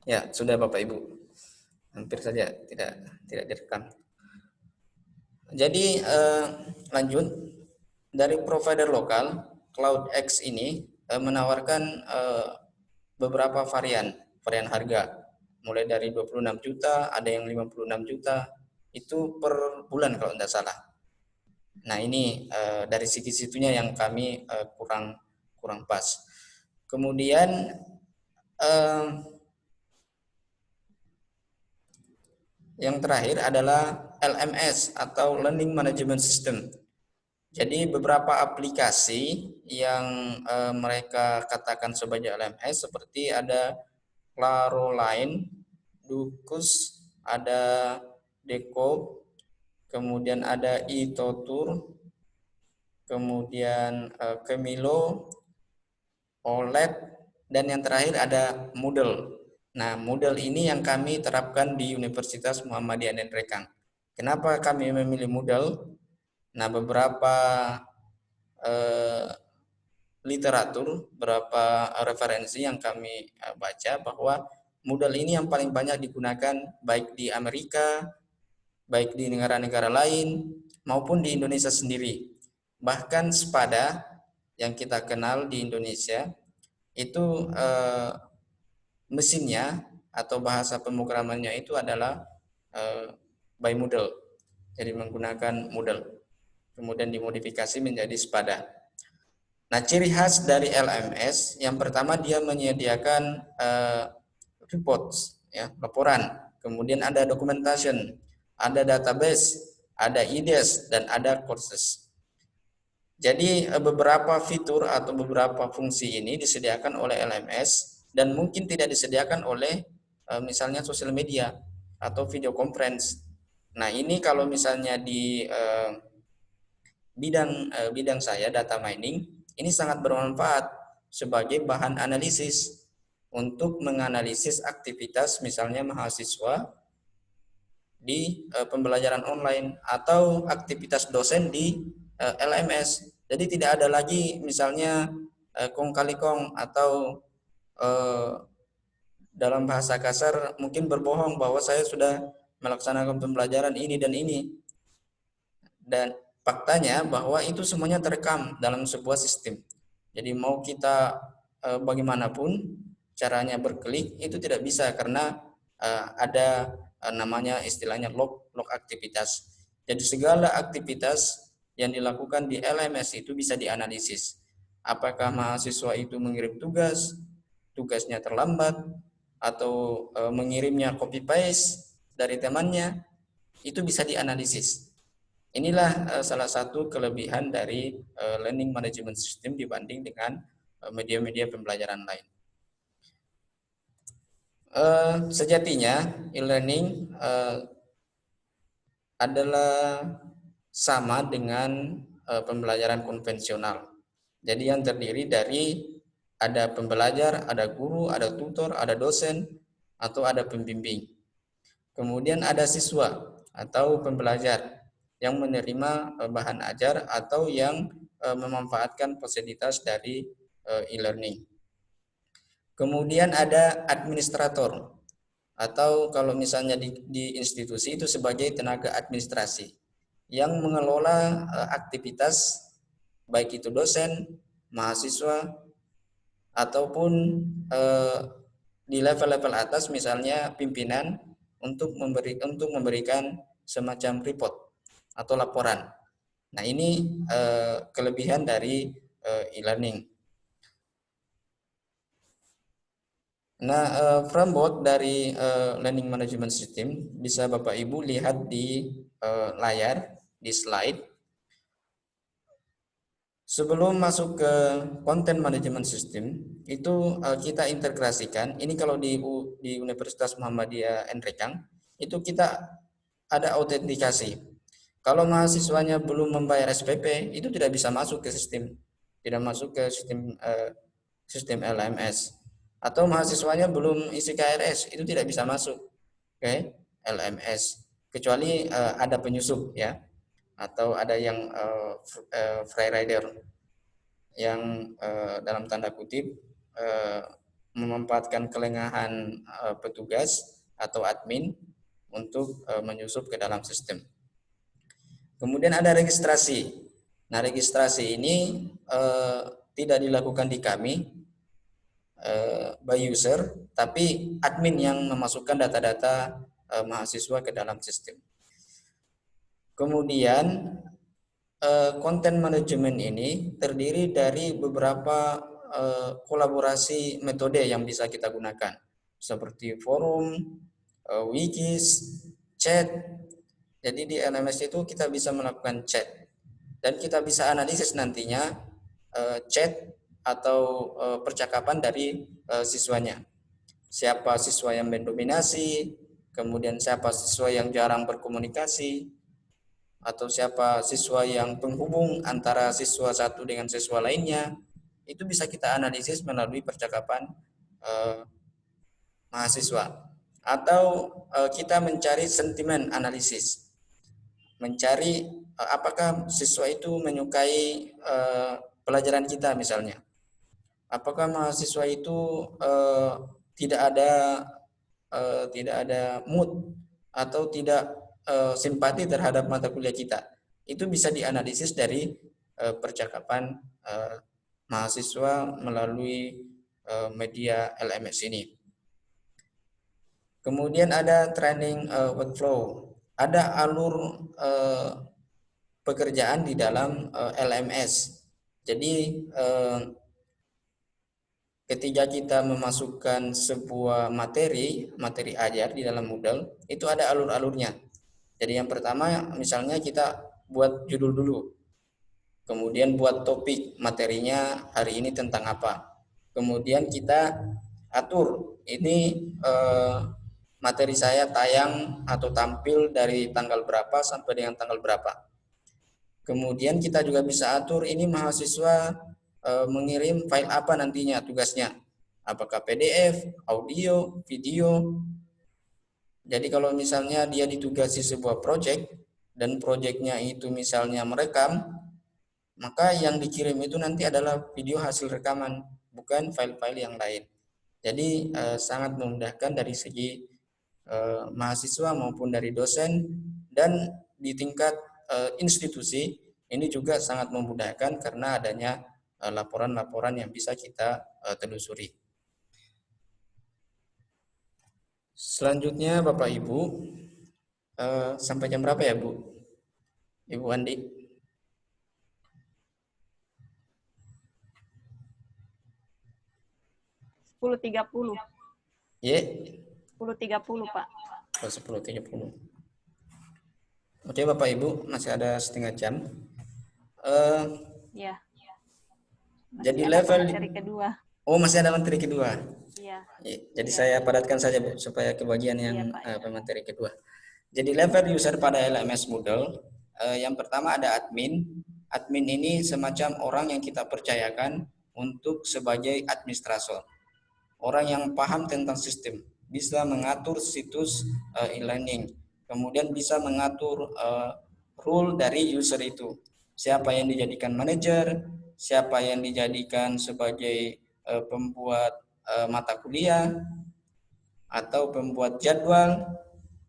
Ya, sudah Bapak Ibu. Hampir saja tidak tidak direkam. Jadi lanjut dari provider lokal, CloudX ini menawarkan beberapa varian harga. Mulai dari 26 juta, ada yang 56 juta. Itu per bulan kalau tidak salah. Nah, ini dari situ-situnya yang kami kurang kurang pas. Kemudian eh, yang terakhir adalah LMS atau Learning Management System. Jadi beberapa aplikasi yang mereka katakan sebagai LMS seperti ada Claro Line, Dukus, ada Deco, kemudian ada eTotur, kemudian Kemilo, OLED, dan yang terakhir ada Moodle. Nah, Moodle ini yang kami terapkan di Universitas Muhammadiyah dan Rekang. Kenapa kami memilih Moodle? Nah, beberapa eh, literatur, beberapa referensi yang kami baca bahwa Moodle ini yang paling banyak digunakan baik di Amerika, baik di negara-negara lain, maupun di Indonesia sendiri. Bahkan Spada yang kita kenal di Indonesia itu mesinnya atau bahasa pemrogramannya itu adalah eh, by Moodle. Jadi menggunakan Moodle. Kemudian dimodifikasi menjadi Spada. Nah, ciri khas dari LMS yang pertama dia menyediakan reports, ya, laporan. Kemudian ada documentation, ada database, ada IDES dan ada courses. Jadi beberapa fitur atau beberapa fungsi ini disediakan oleh LMS dan mungkin tidak disediakan oleh misalnya sosial media atau video conference. Nah, ini kalau misalnya di bidang saya data mining ini sangat bermanfaat sebagai bahan analisis untuk menganalisis aktivitas misalnya mahasiswa di pembelajaran online atau aktivitas dosen di LMS. Jadi tidak ada lagi misalnya kong kali kong atau eh, dalam bahasa kasar mungkin berbohong bahwa saya sudah melaksanakan pembelajaran ini dan ini. Dan faktanya bahwa itu semuanya terekam dalam sebuah sistem. Jadi mau kita bagaimanapun caranya berklik itu tidak bisa karena ada namanya istilahnya log aktivitas. Jadi segala aktivitas yang dilakukan di LMS itu bisa dianalisis. Apakah mahasiswa itu mengirim tugas, tugasnya terlambat, atau mengirimnya copy paste dari temannya, itu bisa dianalisis. Inilah salah satu kelebihan dari learning management system dibanding dengan media-media pembelajaran lain. Sejatinya e-learning adalah sama dengan pembelajaran konvensional. Jadi yang terdiri dari ada pembelajar, ada guru, ada tutor, ada dosen, atau ada pembimbing. Kemudian ada siswa atau pembelajar yang menerima bahan ajar atau yang memanfaatkan fasilitas dari e-learning. Kemudian ada administrator atau kalau misalnya di institusi itu sebagai tenaga administrasi yang mengelola aktivitas baik itu dosen, mahasiswa ataupun di level-level atas misalnya pimpinan untuk memberikan semacam report atau laporan. Nah, ini kelebihan dari e-learning. Nah, framework dari learning management system bisa Bapak Ibu lihat di layar, di slide. Sebelum masuk ke content management system, itu kita integrasikan. Ini kalau di Universitas Muhammadiyah Rekang, itu kita ada autentikasi. Kalau mahasiswanya belum membayar SPP, itu tidak bisa masuk ke sistem, tidak masuk ke sistem LMS. Atau mahasiswanya belum isi KRS, itu tidak bisa masuk ke LMS, kecuali ada penyusup ya, atau ada yang free rider yang dalam tanda kutip memanfaatkan kelengahan petugas atau admin untuk menyusup ke dalam sistem. Kemudian ada registrasi. Nah, registrasi ini tidak dilakukan di kami by user, tapi admin yang memasukkan data-data mahasiswa ke dalam sistem. Kemudian content management ini terdiri dari beberapa kolaborasi metode yang bisa kita gunakan, seperti forum, wikis, chat. Jadi di LMS itu kita bisa melakukan chat dan kita bisa analisis nantinya chat atau percakapan dari siswanya. Siapa siswa yang mendominasi, kemudian siapa siswa yang jarang berkomunikasi, atau siapa siswa yang penghubung antara siswa satu dengan siswa lainnya. Itu bisa kita analisis melalui percakapan mahasiswa. Atau kita mencari sentimen analisis, mencari apakah siswa itu menyukai pelajaran kita misalnya. Apakah mahasiswa itu tidak ada mood atau tidak simpati terhadap mata kuliah kita. Itu bisa dianalisis dari percakapan mahasiswa melalui media LMS ini. Kemudian ada training workflow, ada alur pekerjaan di dalam LMS. Jadi ketika kita memasukkan sebuah materi ajar di dalam Moodle, itu ada alur-alurnya. Jadi yang pertama misalnya kita buat judul dulu, kemudian buat topik materinya hari ini tentang apa, kemudian kita atur ini materi saya tayang atau tampil dari tanggal berapa sampai dengan tanggal berapa. Kemudian kita juga bisa atur ini mahasiswa mengirim file apa nantinya tugasnya. Apakah PDF, audio, video. Jadi kalau misalnya dia ditugasi sebuah project dan projectnya itu misalnya merekam, maka yang dikirim itu nanti adalah video hasil rekaman, bukan file-file yang lain. Jadi sangat memudahkan dari segi mahasiswa maupun dari dosen, dan di tingkat institusi ini juga sangat memudahkan karena adanya laporan-laporan yang bisa kita telusuri. Selanjutnya Bapak Ibu, sampai jam berapa ya Bu? Ibu Andi? Sepuluh 10.30. Ya. 10.30 Pak. 10.30. Oke Bapak Ibu, masih ada setengah jam. Ya. Jadi level materi kedua. Oh, masih ada materi kedua. Iya. Jadi saya padatkan saja Bu, supaya ke bagian yang materi kedua. Jadi level user pada LMS Moodle, yang pertama ada admin. Admin ini semacam orang yang kita percayakan untuk sebagai administrator. Orang yang paham tentang sistem, bisa mengatur situs e-learning, kemudian bisa mengatur rule dari user itu. Siapa yang dijadikan manajer, siapa yang dijadikan sebagai pembuat mata kuliah atau pembuat jadwal,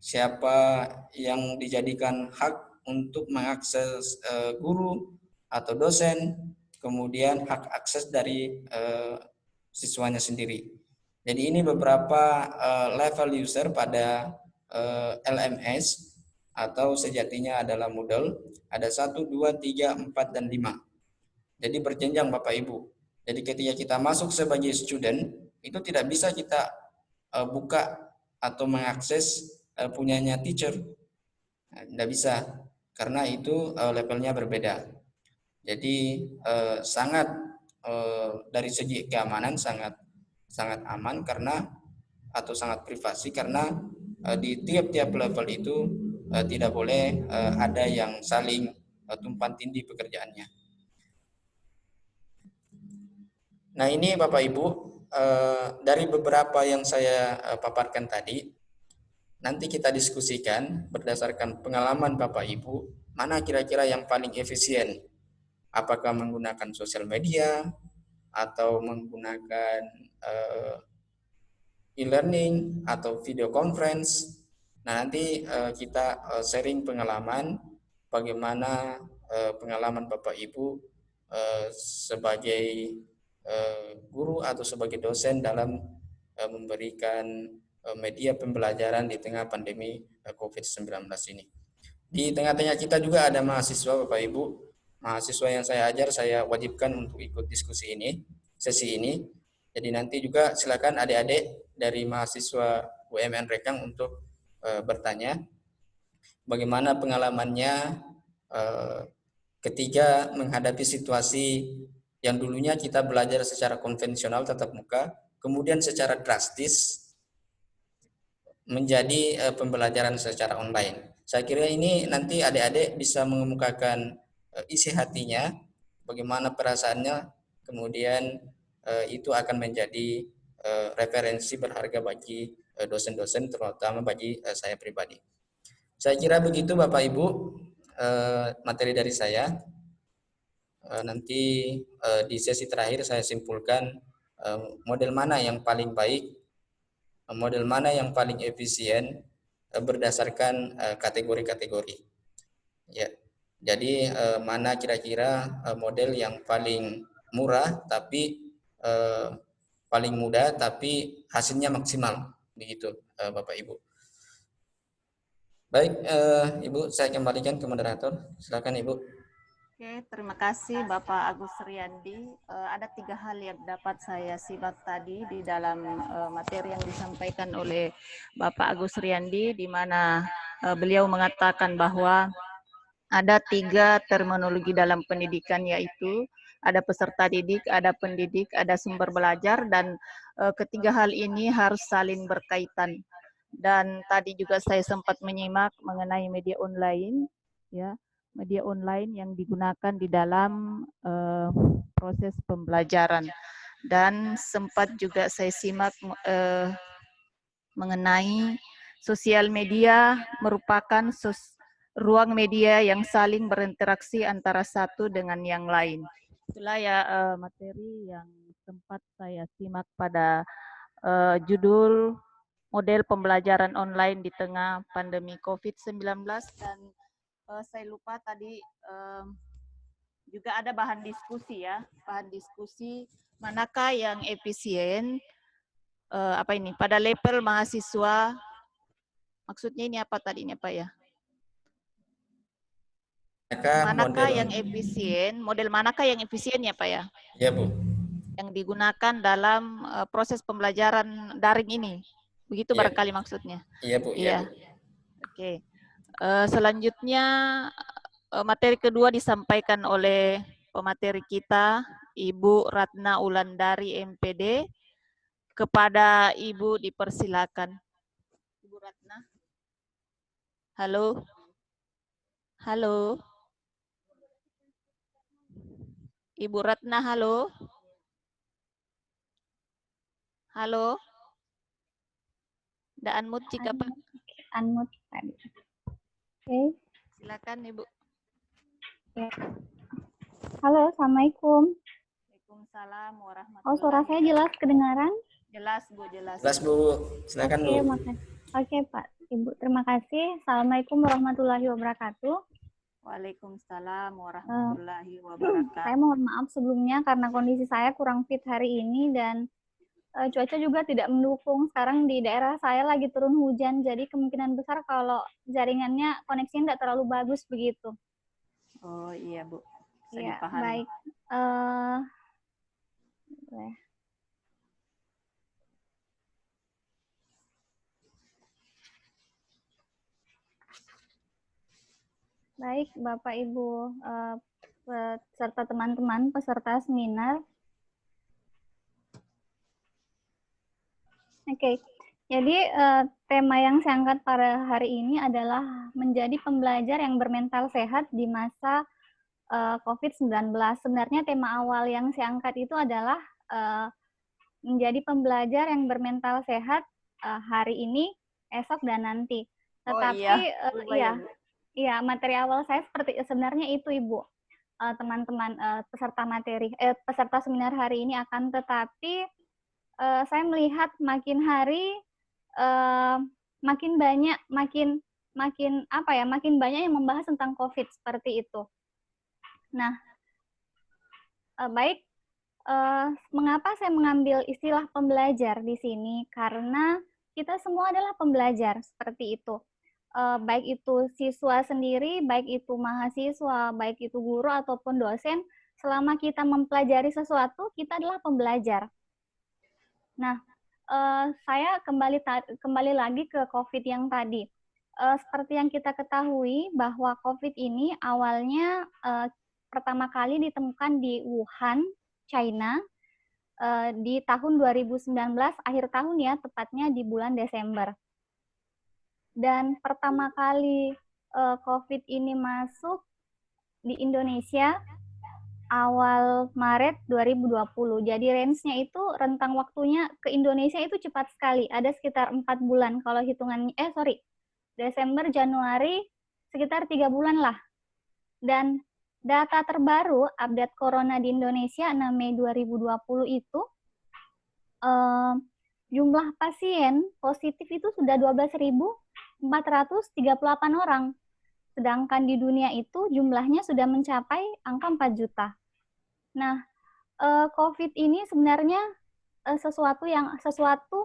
siapa yang dijadikan hak untuk mengakses guru atau dosen, kemudian hak akses dari siswanya sendiri. Jadi ini beberapa level user pada LMS atau sejatinya adalah Moodle. Ada 1, 2, 3, 4, dan 5. Jadi berjenjang Bapak Ibu. Jadi ketika kita masuk sebagai student, itu tidak bisa kita buka atau mengakses punyanya teacher. Tidak bisa, karena itu levelnya berbeda. Jadi sangat dari segi keamanan sangat aman karena atau sangat privasi, karena di tiap-tiap level itu tidak boleh ada yang saling tumpang tindih pekerjaannya. Nah ini Bapak Ibu, dari beberapa yang saya paparkan tadi, nanti kita diskusikan berdasarkan pengalaman Bapak Ibu, mana kira-kira yang paling efisien. Apakah menggunakan sosial media, atau menggunakan e-learning atau video conference. Nah, nanti kita sharing pengalaman bagaimana pengalaman Bapak Ibu sebagai guru atau sebagai dosen dalam memberikan media pembelajaran di tengah pandemi COVID-19 ini. Di tengah-tengah kita juga ada mahasiswa Bapak Ibu. Mahasiswa yang saya ajar saya wajibkan untuk ikut diskusi ini, sesi ini. Jadi nanti juga silakan adik-adik dari mahasiswa UMN Rekang untuk bertanya bagaimana pengalamannya ketika menghadapi situasi yang dulunya kita belajar secara konvensional tatap muka, kemudian secara drastis menjadi pembelajaran secara online. Saya kira ini nanti adik-adik bisa mengemukakan isi hatinya, bagaimana perasaannya, kemudian itu akan menjadi referensi berharga bagi dosen-dosen, terutama bagi saya pribadi. Saya kira begitu Bapak Ibu materi dari saya. Nanti di sesi terakhir saya simpulkan model mana yang paling baik, model mana yang paling efisien berdasarkan kategori-kategori. Ya, jadi mana kira-kira model yang paling murah tapi paling mudah tapi hasilnya maksimal, begitu Bapak Ibu. Baik, Ibu, saya kembalikan ke moderator. Silakan Ibu. Oke, terima kasih Bapak Agus Riyandi. Ada 3 hal yang dapat saya simak tadi di dalam materi yang disampaikan oleh Bapak Agus Riyandi, di mana beliau mengatakan bahwa ada 3 terminologi dalam pendidikan, yaitu ada peserta didik, ada pendidik, ada sumber belajar, dan ketiga hal ini harus saling berkaitan. Dan tadi juga saya sempat menyimak mengenai media online, ya, media online yang digunakan di dalam proses pembelajaran. Dan sempat juga saya simak mengenai sosial media merupakan ruang media yang saling berinteraksi antara satu dengan yang lain. Itulah ya materi yang sempat saya simak pada judul model pembelajaran online di tengah pandemi COVID-19, dan saya lupa tadi juga ada bahan diskusi ya, bahan diskusi manakah yang efisien pada level mahasiswa. Maksudnya ini apa tadi ini Pak ya? Manakah yang efisien, model manakah yang efisien ya Pak ya? Ya Bu. Yang digunakan dalam proses pembelajaran daring ini. Begitu ya. Barangkali maksudnya. Iya Bu. Iya. Oke. Selanjutnya materi kedua disampaikan oleh pemateri kita, Ibu Ratna Ulandari MPD. Kepada Ibu dipersilakan. Ibu Ratna. Halo. Halo. Ibu Ratna, halo. Halo. Ada unmute jika Pak. Unmute tadi. Oke. Silakan Ibu. Ya. Halo, Assalamualaikum. Waalaikumsalam warahmatullahi wabarakatuh. Oh, suara saya jelas kedengaran? Jelas Bu, jelas. Jelas Bu. Silakan Bu. Oke Pak, Ibu. Terima kasih. Assalamualaikum warahmatullahi wabarakatuh. Waalaikumsalam warahmatullahi wabarakatuh. Saya mohon maaf sebelumnya karena kondisi saya kurang fit hari ini dan cuaca juga tidak mendukung. Sekarang di daerah saya lagi turun hujan, jadi kemungkinan besar kalau jaringannya, koneksinya tidak terlalu bagus begitu. Oh iya Bu, bisa ya, dipahami. Baik. Baik, Bapak Ibu serta teman-teman peserta seminar. Oke, jadi tema yang saya angkat pada hari ini adalah menjadi pembelajar yang bermental sehat di masa COVID-19. Sebenarnya tema awal yang saya angkat itu adalah menjadi pembelajar yang bermental sehat hari ini, esok, dan nanti. Tetapi iya, materi awal saya sebenarnya itu Ibu, teman-teman peserta seminar hari ini, akan tetapi saya melihat makin hari makin banyak makin banyak yang membahas tentang COVID seperti itu. Nah, baik, mengapa saya mengambil istilah pembelajar di sini? Karena kita semua adalah pembelajar seperti itu. Baik itu siswa sendiri, baik itu mahasiswa, baik itu guru ataupun dosen, selama kita mempelajari sesuatu, kita adalah pembelajar. Nah, saya kembali lagi ke COVID yang tadi. Seperti yang kita ketahui bahwa COVID ini awalnya pertama kali ditemukan di Wuhan, China, di tahun 2019, akhir tahun ya, tepatnya di bulan Desember. Dan pertama kali COVID ini masuk di Indonesia awal Maret 2020. Jadi range-nya itu, rentang waktunya ke Indonesia itu cepat sekali. Ada sekitar 4 bulan kalau hitungannya, Desember, Januari, sekitar 3 bulan lah. Dan data terbaru update corona di Indonesia 6 Mei 2020 itu, jumlah pasien positif itu sudah 12.438 orang. Sedangkan di dunia itu jumlahnya sudah mencapai angka 4 juta. Nah, COVID ini sebenarnya sesuatu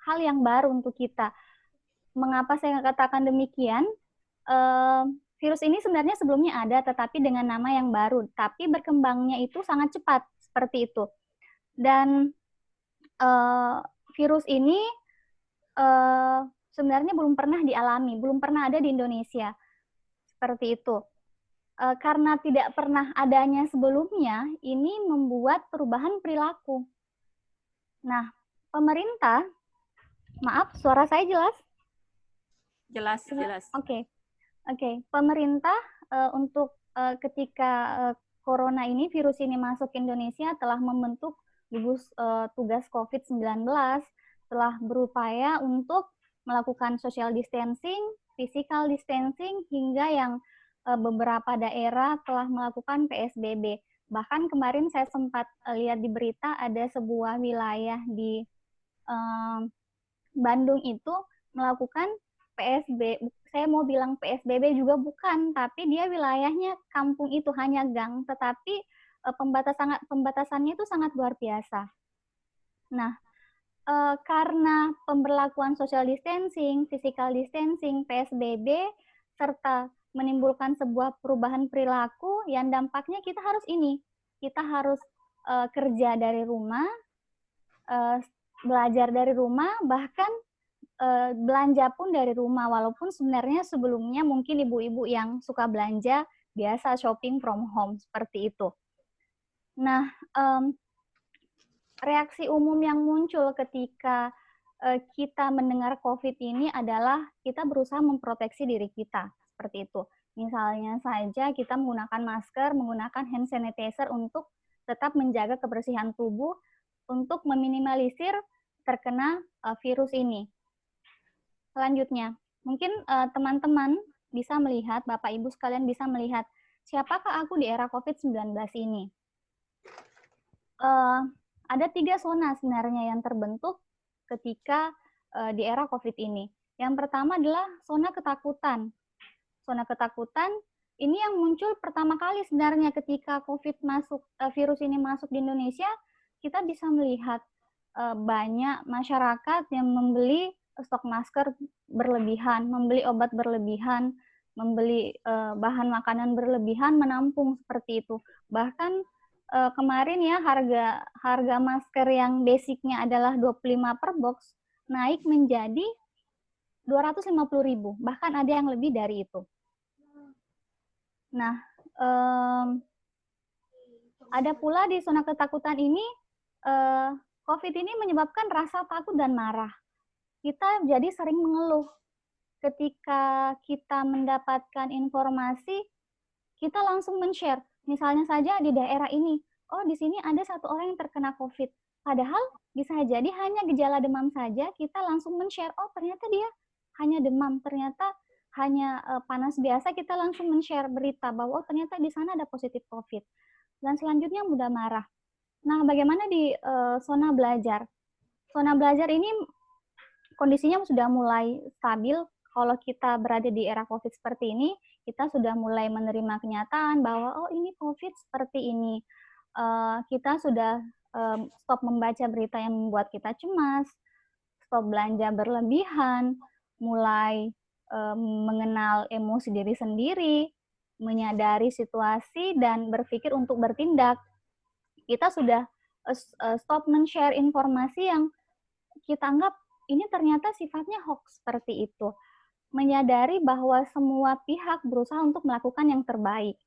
hal yang baru untuk kita. Mengapa saya katakan demikian? Virus ini sebenarnya sebelumnya ada, tetapi dengan nama yang baru. Tapi berkembangnya itu sangat cepat, seperti itu. Dan virus ini sebenarnya belum pernah dialami, belum pernah ada di Indonesia. Seperti itu. Karena tidak pernah adanya sebelumnya, ini membuat perubahan perilaku. Nah, pemerintah, maaf, suara saya jelas? Jelas. Oke. Pemerintah untuk ketika corona ini, virus ini masuk ke Indonesia, telah membentuk gugus tugas COVID-19, telah berupaya untuk melakukan social distancing, physical distancing, hingga yang beberapa daerah telah melakukan PSBB. Bahkan kemarin saya sempat lihat di berita ada sebuah wilayah di Bandung itu melakukan PSBB. Saya mau bilang PSBB juga bukan, tapi dia wilayahnya kampung itu hanya gang, tetapi pembatasannya itu sangat luar biasa. Nah, karena pemberlakuan social distancing, physical distancing, PSBB, serta menimbulkan sebuah perubahan perilaku yang dampaknya kita harus kerja dari rumah, belajar dari rumah, bahkan belanja pun dari rumah, walaupun sebenarnya sebelumnya mungkin ibu-ibu yang suka belanja biasa shopping from home seperti itu. Nah, reaksi umum yang muncul ketika kita mendengar COVID ini adalah kita berusaha memproteksi diri kita, seperti itu. Misalnya saja kita menggunakan masker, menggunakan hand sanitizer untuk tetap menjaga kebersihan tubuh untuk meminimalisir terkena virus ini. Selanjutnya, mungkin teman-teman bisa melihat, Bapak Ibu sekalian bisa melihat, siapakah aku di era COVID-19 ini? Ada 3 zona sebenarnya yang terbentuk ketika di era COVID ini. Yang pertama adalah zona ketakutan. Zona ketakutan ini yang muncul pertama kali sebenarnya ketika virus ini masuk di Indonesia, kita bisa melihat banyak masyarakat yang membeli stok masker berlebihan, membeli obat berlebihan, membeli bahan makanan berlebihan, menampung seperti itu. Bahkan kemarin ya harga masker yang basicnya adalah 25 per box naik menjadi 250.000, bahkan ada yang lebih dari itu. Nah, ada pula di zona ketakutan ini, COVID ini menyebabkan rasa takut dan marah. Kita jadi sering mengeluh. Ketika kita mendapatkan informasi, kita langsung men-share. Misalnya saja di daerah ini, oh di sini ada 1 orang yang terkena COVID. Padahal bisa jadi hanya gejala demam saja, kita langsung men-share, oh ternyata dia hanya demam, ternyata hanya panas biasa, kita langsung men-share berita bahwa oh, ternyata di sana ada positif COVID. Dan selanjutnya mudah marah. Nah, bagaimana di zona belajar? zona belajar ini kondisinya sudah mulai stabil. Kalau kita berada di era COVID seperti ini, kita sudah mulai menerima kenyataan bahwa oh ini COVID seperti ini. Kita sudah stop membaca berita yang membuat kita cemas, stop belanja berlebihan, mulai mengenal emosi diri sendiri, menyadari situasi dan berpikir untuk bertindak. Kita sudah stop men-share informasi yang kita anggap ini ternyata sifatnya hoax seperti itu. Menyadari bahwa semua pihak berusaha untuk melakukan yang terbaik.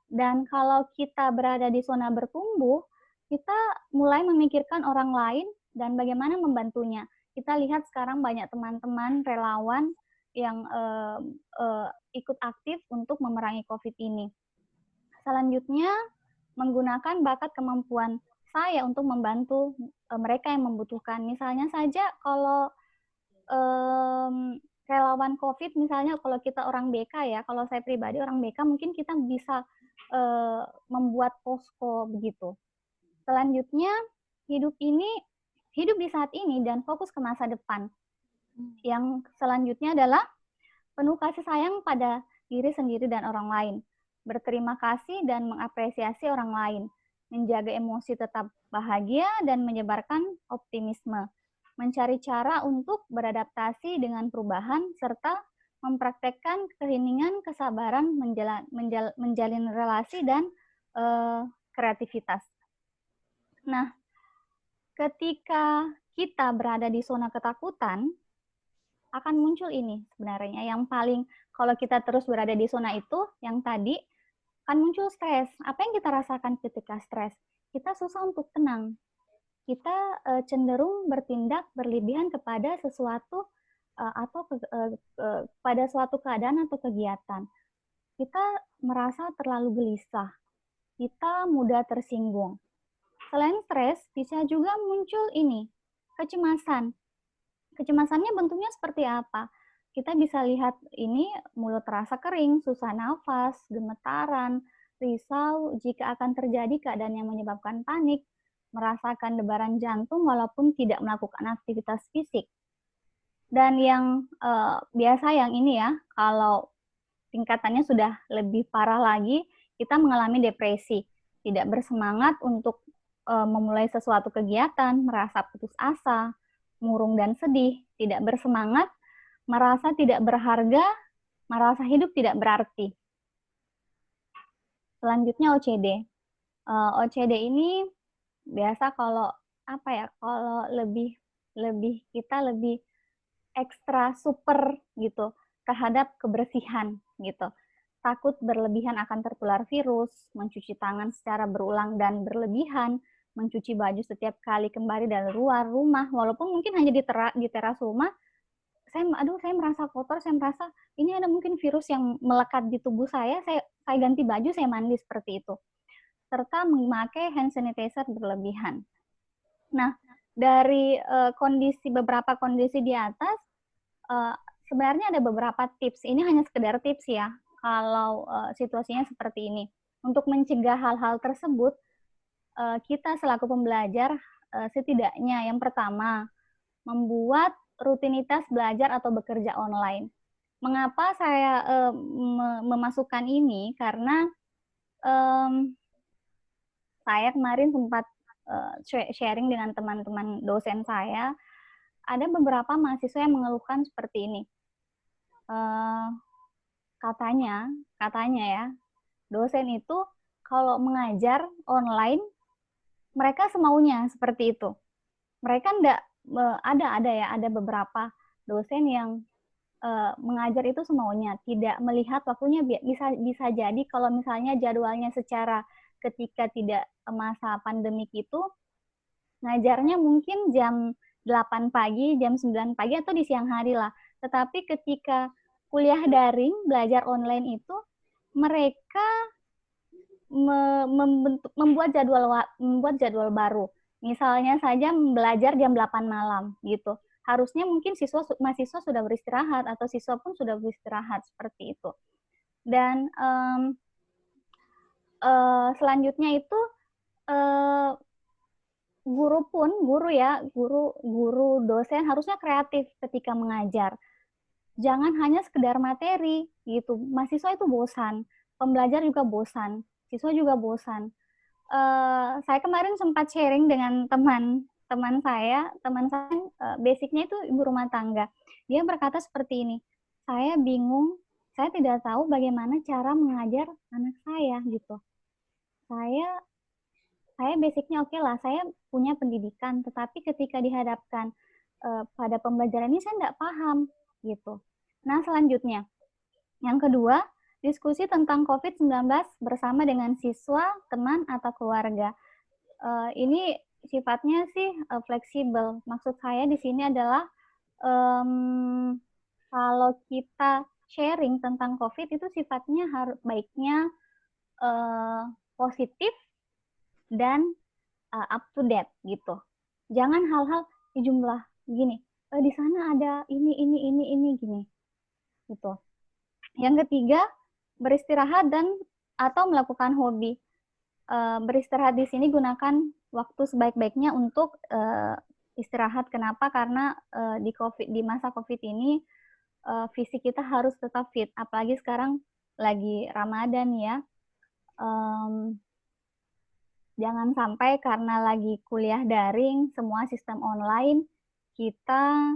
Dan kalau kita berada di zona bertumbuh, kita mulai memikirkan orang lain dan bagaimana membantunya. Kita lihat sekarang banyak teman-teman relawan yang ikut aktif untuk memerangi COVID ini. Selanjutnya, menggunakan bakat kemampuan saya untuk membantu mereka yang membutuhkan. Misalnya saja kalau relawan COVID, misalnya kalau kita orang BK ya, kalau saya pribadi orang BK mungkin kita bisa membuat posko begitu. Selanjutnya, hidup di saat ini dan fokus ke masa depan. Yang selanjutnya adalah penuh kasih sayang pada diri sendiri dan orang lain. Berterima kasih dan mengapresiasi orang lain. Menjaga emosi tetap bahagia dan menyebarkan optimisme. Mencari cara untuk beradaptasi dengan perubahan serta mempraktekkan keheningan, kesabaran, menjalin relasi, dan kreativitas. Nah, ketika kita berada di zona ketakutan, akan muncul ini sebenarnya. Yang paling, kalau kita terus berada di zona itu, yang tadi, akan muncul stres. Apa yang kita rasakan ketika stres? Kita susah untuk tenang. Kita cenderung bertindak berlebihan kepada sesuatu atau pada suatu keadaan atau kegiatan. Kita merasa terlalu gelisah, kita mudah tersinggung. Selain stres, bisa juga muncul ini, kecemasan. Kecemasannya bentuknya seperti apa? Kita bisa lihat ini mulut terasa kering, susah nafas, gemetaran, risau jika akan terjadi keadaan yang menyebabkan panik, merasakan debaran jantung walaupun tidak melakukan aktivitas fisik. Dan yang biasa yang ini ya, kalau tingkatannya sudah lebih parah lagi, kita mengalami depresi, tidak bersemangat untuk memulai sesuatu kegiatan, merasa putus asa, murung dan sedih, tidak bersemangat, merasa tidak berharga, merasa hidup tidak berarti. Selanjutnya OCD. OCD ini biasa kalau apa ya? Kalau kita lebih ekstra super gitu terhadap kebersihan gitu. Takut berlebihan akan tertular virus, mencuci tangan secara berulang dan berlebihan, mencuci baju setiap kali kembali dari luar rumah, walaupun mungkin hanya di teras rumah, saya merasa kotor, saya merasa ini ada mungkin virus yang melekat di tubuh saya ganti baju, saya mandi seperti itu. Serta memakai hand sanitizer berlebihan. Nah, dari beberapa kondisi di atas, sebenarnya ada beberapa tips. Ini hanya sekedar tips ya, kalau situasinya seperti ini. Untuk mencegah hal-hal tersebut, kita selaku pembelajar setidaknya yang pertama, membuat rutinitas belajar atau bekerja online. Mengapa saya memasukkan ini? Karena saya kemarin sempat sharing dengan teman-teman dosen saya, ada beberapa mahasiswa yang mengeluhkan seperti ini. Katanya ya, dosen itu kalau mengajar online, mereka semaunya seperti itu. Mereka ada beberapa dosen yang mengajar itu semaunya, tidak melihat waktunya. Bisa jadi kalau misalnya jadwalnya secara ketika tidak masa pandemik itu, ngajarnya mungkin jam 8 pagi, jam 9 pagi, atau di siang hari lah. Tetapi ketika kuliah daring, belajar online itu, mereka membuat jadwal baru. Misalnya saja belajar jam 8 malam gitu. Harusnya mungkin mahasiswa sudah beristirahat atau siswa pun sudah beristirahat seperti itu. Dan selanjutnya itu guru ya, guru dosen harusnya kreatif ketika mengajar. Jangan hanya sekedar materi gitu. Mahasiswa itu bosan, pembelajar juga bosan, siswa juga bosan. Saya kemarin sempat sharing dengan teman saya basicnya itu ibu rumah tangga. Dia berkata seperti ini, saya bingung, saya tidak tahu bagaimana cara mengajar anak saya gitu. Saya basicnya oke lah, saya punya pendidikan, tetapi ketika dihadapkan pada pembelajaran ini saya tidak paham gitu. Nah, selanjutnya, yang kedua, diskusi tentang COVID-19 bersama dengan siswa, teman, atau keluarga. Ini sifatnya sih fleksibel. Maksud saya di sini adalah kalau kita sharing tentang COVID itu sifatnya baiknya positif dan up to date gitu. Jangan hal-hal di jumlah gini. Di sana ada ini gini. Gitu. Yang ketiga, beristirahat atau melakukan hobi. Beristirahat di sini gunakan waktu sebaik-baiknya untuk istirahat. Kenapa? Karena di masa COVID ini fisik kita harus tetap fit. Apalagi sekarang lagi Ramadan ya. Jangan sampai karena lagi kuliah daring, semua sistem online, kita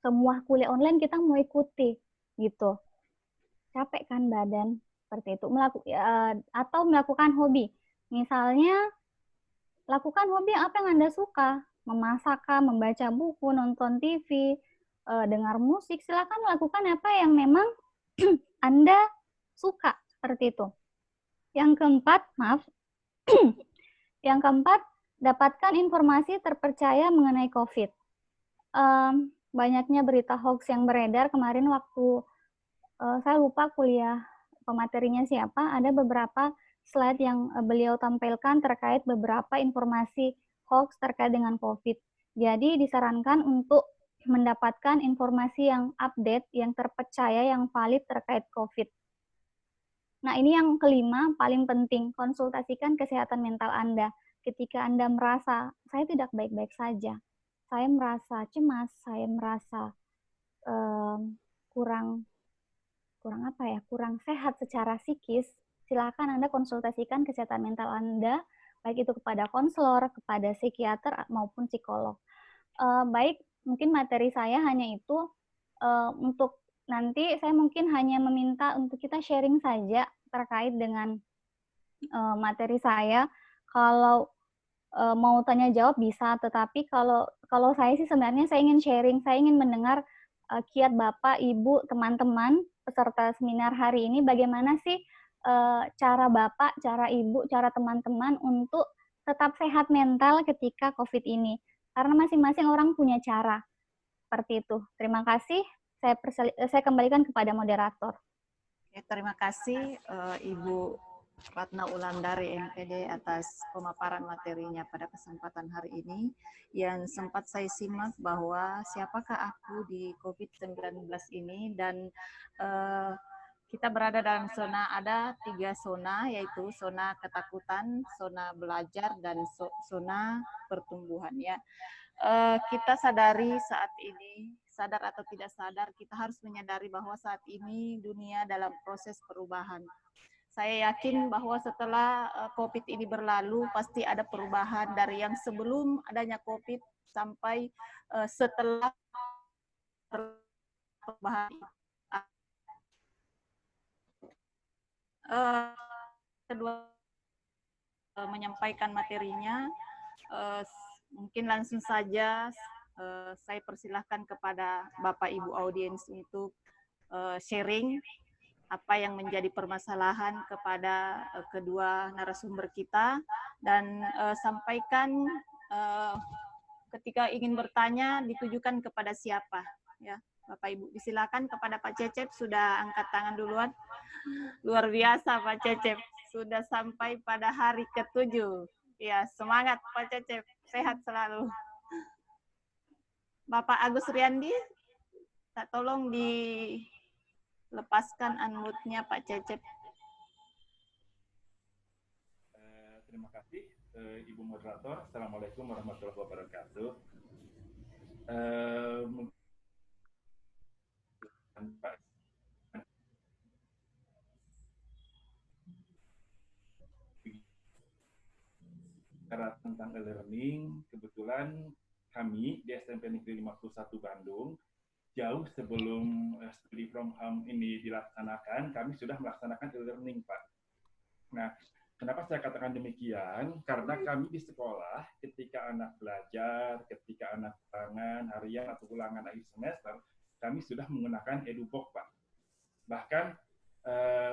semua kuliah online kita mau ikuti gitu. Capek kan badan seperti itu. Atau melakukan hobi. Misalnya lakukan hobi apa yang Anda suka. Memasak, membaca buku, nonton TV, dengar musik. Silakan lakukan apa yang memang Anda suka seperti itu. Yang keempat, dapatkan informasi terpercaya mengenai COVID. Banyaknya berita hoax yang beredar kemarin waktu saya lupa kuliah pematerinya siapa, ada beberapa slide yang beliau tampilkan terkait beberapa informasi hoax terkait dengan COVID. Jadi disarankan untuk mendapatkan informasi yang update, yang terpercaya, yang valid terkait COVID. Nah, ini yang kelima, paling penting, konsultasikan kesehatan mental Anda. Ketika Anda merasa, saya tidak baik-baik saja, saya merasa cemas, saya merasa kurang sehat secara psikis, silakan Anda konsultasikan kesehatan mental Anda, baik itu kepada konselor, kepada psikiater, maupun psikolog. Baik, mungkin materi saya hanya itu, untuk nanti saya mungkin hanya meminta untuk kita sharing saja terkait dengan materi saya. Kalau mau tanya jawab bisa, tetapi kalau saya sih sebenarnya saya ingin sharing, saya ingin mendengar kiat Bapak, Ibu, teman-teman peserta seminar hari ini, bagaimana sih cara Bapak, cara Ibu, cara teman-teman untuk tetap sehat mental ketika COVID ini. Karena masing-masing orang punya cara. Seperti itu. Terima kasih. Saya kembalikan kepada moderator. Ya, terima kasih Ibu Ratna Wulandari MPD atas pemaparan materinya pada kesempatan hari ini. Yang sempat saya simak bahwa siapakah aku di COVID-19 ini, dan kita berada dalam zona, ada 3 zona, yaitu zona ketakutan, zona belajar, dan zona pertumbuhan ya. Kita sadari saat ini, sadar atau tidak sadar, kita harus menyadari bahwa saat ini dunia dalam proses perubahan. Saya yakin bahwa setelah COVID ini berlalu, pasti ada perubahan dari yang sebelum adanya COVID sampai setelah perubahan. Kedua, menyampaikan materinya, mungkin langsung saja saya persilahkan kepada Bapak Ibu audiens untuk sharing apa yang menjadi permasalahan kepada kedua narasumber kita, dan sampaikan ketika ingin bertanya ditujukan kepada siapa ya. Bapak Ibu, disilakan. Kepada Pak Cecep, sudah angkat tangan duluan. Luar biasa Pak Cecep, sudah sampai pada hari ke-7. Ya, semangat Pak Cecep, sehat selalu. Bapak Agus Riyandi, tolong dilepaskan unmute-nya Pak Cecep. Terima kasih. Ibu moderator. Assalamualaikum warahmatullahi wabarakatuh. Bicara tentang e-learning, kebetulan kami di SMP Negeri 51 Bandung, jauh sebelum studi from home ini dilaksanakan, kami sudah melaksanakan e-learning, Pak. Nah, kenapa saya katakan demikian? Karena kami di sekolah, ketika anak belajar, ketika anak ulangan harian atau ulangan akhir semester, kami sudah menggunakan EduBox, Pak. Bahkan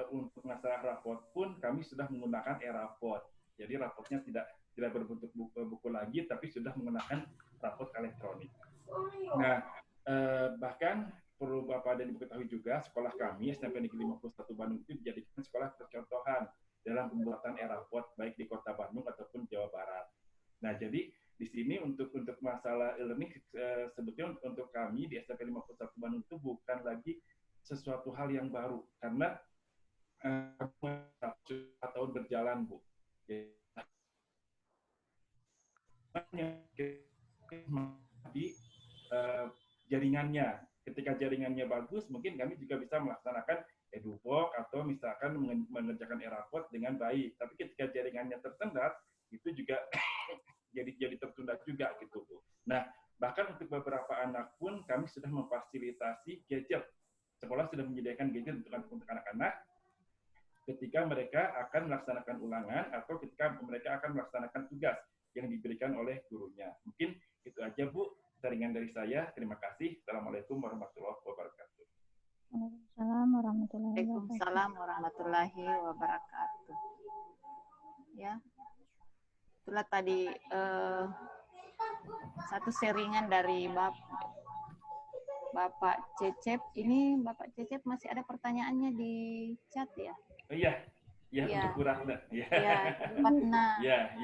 untuk masalah rapot pun kami sudah menggunakan e-rapot. Jadi rapotnya tidak berbentuk buku lagi, tapi sudah menggunakan rapot elektronik. Nah, bahkan perlu Bapak dan Ibu ketahui juga, sekolah kami SMP Negeri 51 Bandung itu dijadikan sekolah percontohan dalam pembuatan e-rapot baik di Kota Bandung ataupun Jawa Barat. Nah, jadi di sini untuk masalah e-learning sebetulnya untuk kami di SMP 51 Bandung itu bukan lagi sesuatu hal yang baru karena tahun berjalan, Bu. Di jaringannya, ketika jaringannya bagus, mungkin kami juga bisa melaksanakan EduBox atau misalkan mengerjakan e-rapot dengan baik. Tapi ketika jaringannya tersendat, itu juga jadi tertunda juga gitu, Bu. Nah, bahkan untuk beberapa anak pun kami sudah memfasilitasi gadget. Sekolah sudah menyediakan gadget untuk anak-anak ketika mereka akan melaksanakan ulangan atau ketika mereka akan melaksanakan tugas yang diberikan oleh gurunya. Mungkin itu aja, Bu, sharingan dari saya. Terima kasih. Assalamualaikum warahmatullahi wabarakatuh. Waalaikumsalam warahmatullahi wabarakatuh. Ya, itulah tadi satu sharingan dari Bapak Cecep. Ini Bapak Cecep masih ada pertanyaannya di chat ya? Oh, iya. Ya, untuk Bu Ratna. Ya, Ratna. Ya.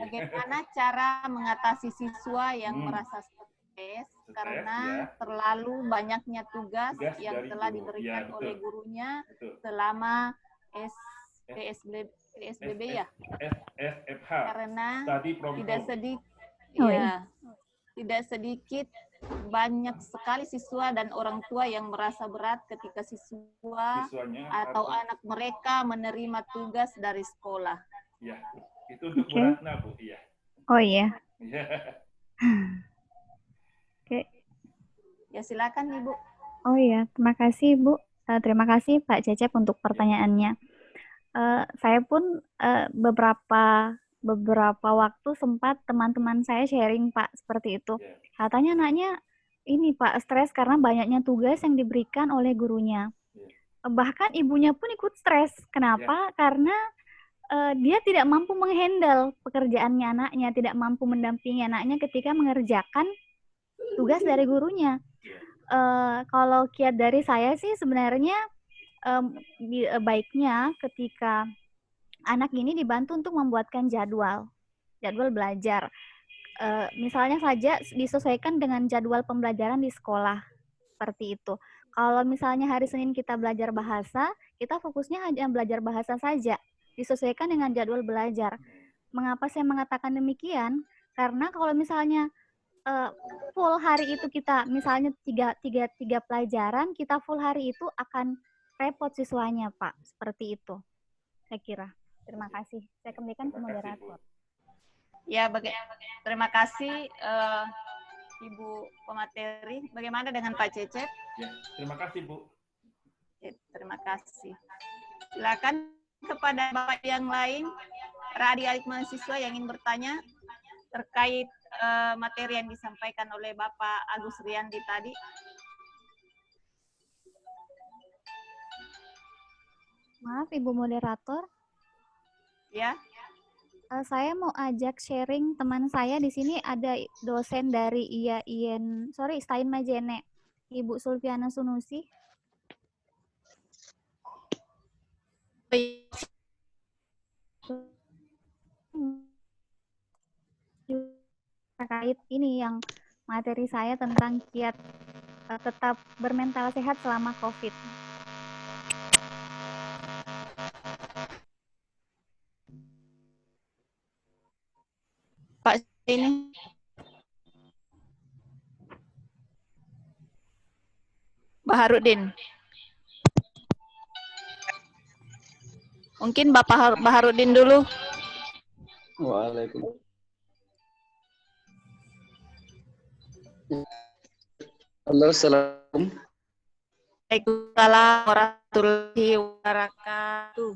Bagaimana cara mengatasi siswa yang merasa stres karena terlalu banyaknya tugas yang telah diberikan oleh gurunya selama PSBB ya? SFH. Karena tidak sedikit banyak sekali siswa dan orang tua yang merasa berat ketika siswanya atau anak mereka menerima tugas dari sekolah. Ya, itu untuk Bu Ratna, Bu. Iya. Oh iya. Oke. Ya, silakan Ibu. Oh iya, terima kasih Bu. Terima kasih Pak Cecep untuk pertanyaannya. Saya pun beberapa waktu sempat teman-teman saya sharing Pak seperti itu. Katanya anaknya ini Pak stres karena banyaknya tugas yang diberikan oleh gurunya. Bahkan ibunya pun ikut stres. Kenapa? Karena dia tidak mampu menghandle pekerjaannya anaknya, tidak mampu mendampingi anaknya ketika mengerjakan tugas dari gurunya. Kalau kiat dari saya sih sebenarnya baiknya ketika anak ini dibantu untuk membuatkan jadwal belajar. Misalnya saja disesuaikan dengan jadwal pembelajaran di sekolah, seperti itu. Kalau misalnya hari Senin kita belajar bahasa, kita fokusnya hanya belajar bahasa saja, disesuaikan dengan jadwal belajar. Mengapa saya mengatakan demikian? Karena kalau misalnya full hari itu kita, misalnya tiga pelajaran, kita full hari itu akan repot siswanya, Pak. Seperti itu, saya kira. Terima kasih. Saya kembalikan ke moderator. Ya, terima kasih Ibu pemateri. Bagaimana dengan Pak Cecep? Ya, terima kasih Bu. Ya, terima kasih. Silakan kepada Bapak yang lain, para adik-adik mahasiswa yang ingin bertanya terkait materi yang disampaikan oleh Bapak Agus Riyandi tadi. Maaf Ibu moderator. Ya. Saya mau ajak sharing teman saya di sini, ada dosen dari Stein Majene, Ibu Sulfiana Sunusi. Terkait ini yang materi saya tentang kiat tetap bermental sehat selama COVID. ini. Baharudin. Mungkin Bapak Baharudin dulu. Waalaikumsalam. Halo, assalamualaikum. Waalaikumsalam warahmatullahi wabarakatuh.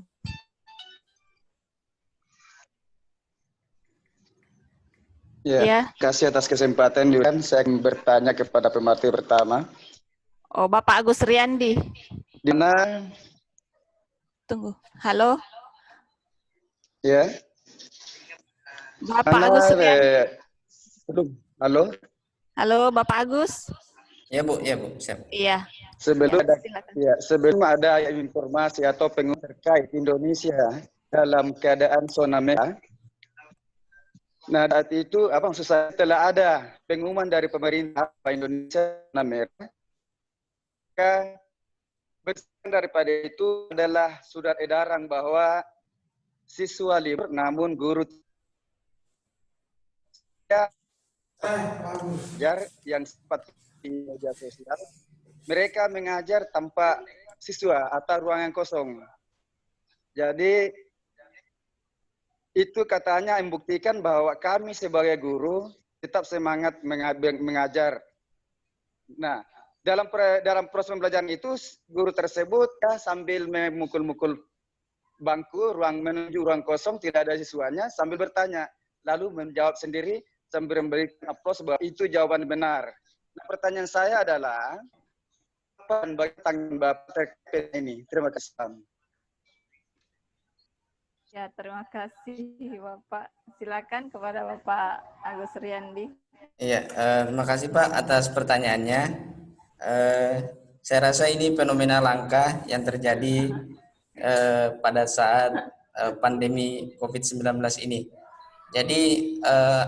Ya. Kasih atas kesempatan juga. Saya ingin bertanya kepada pemateri pertama. Oh, Bapak Agus Riyandi. Di mana? Tunggu. Halo. Ya. Bapak Agus Riyandi. Halo. Halo, Bapak Agus. Ya Bu, siap. Iya. Sebelum ada informasi atau pengumuman terkait Indonesia dalam keadaan zona merah. Nah, saat itu maksud saya telah ada pengumuman dari pemerintah Indonesia zona merah. Maka besar daripada itu adalah surat edaran bahwa siswa libur namun guru yang sempat di media sosial, mereka mengajar tanpa siswa atau ruangan kosong. Jadi itu katanya membuktikan bahwa kami sebagai guru tetap semangat mengajar. Nah, dalam proses pembelajaran itu guru tersebut sambil memukul-mukul bangku menuju ruang kosong tidak ada siswanya sambil bertanya, lalu menjawab sendiri sambil memberikan aplaus bahwa itu jawaban benar. Nah, pertanyaan saya adalah apa bagi tanggapan Bapak terkait ini? Terima kasih. Ya, terima kasih Bapak. Silakan kepada Bapak Agus Riyandi. Iya, terima kasih Pak atas pertanyaannya. Saya rasa ini fenomena langka yang terjadi pada saat pandemi COVID-19 ini. Jadi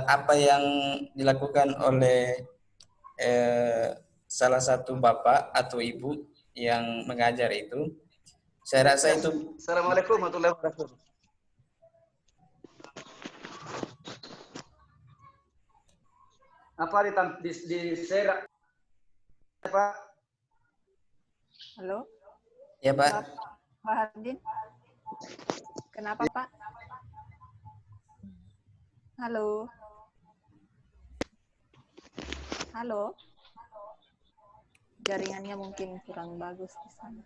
apa yang dilakukan oleh salah satu bapak atau ibu yang mengajar itu, saya rasa itu. Assalamualaikum warahmatullahi wabarakatuh. Apa di share Pak? Halo. Ya Pak. Pak Hardin. Kenapa Pak? Halo. Halo. Jaringannya mungkin kurang bagus di sana.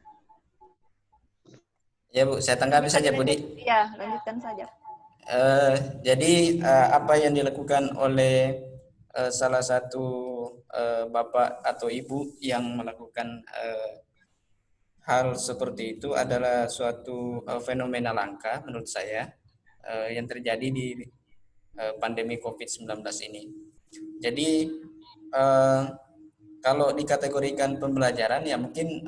Ya Bu, saya tanggapi saja Bu Di. Iya, lanjutkan saja. Jadi apa yang dilakukan oleh salah satu bapak atau ibu yang melakukan hal seperti itu adalah suatu fenomena langka menurut saya yang terjadi di pandemi COVID-19 ini. Jadi kalau dikategorikan pembelajaran ya mungkin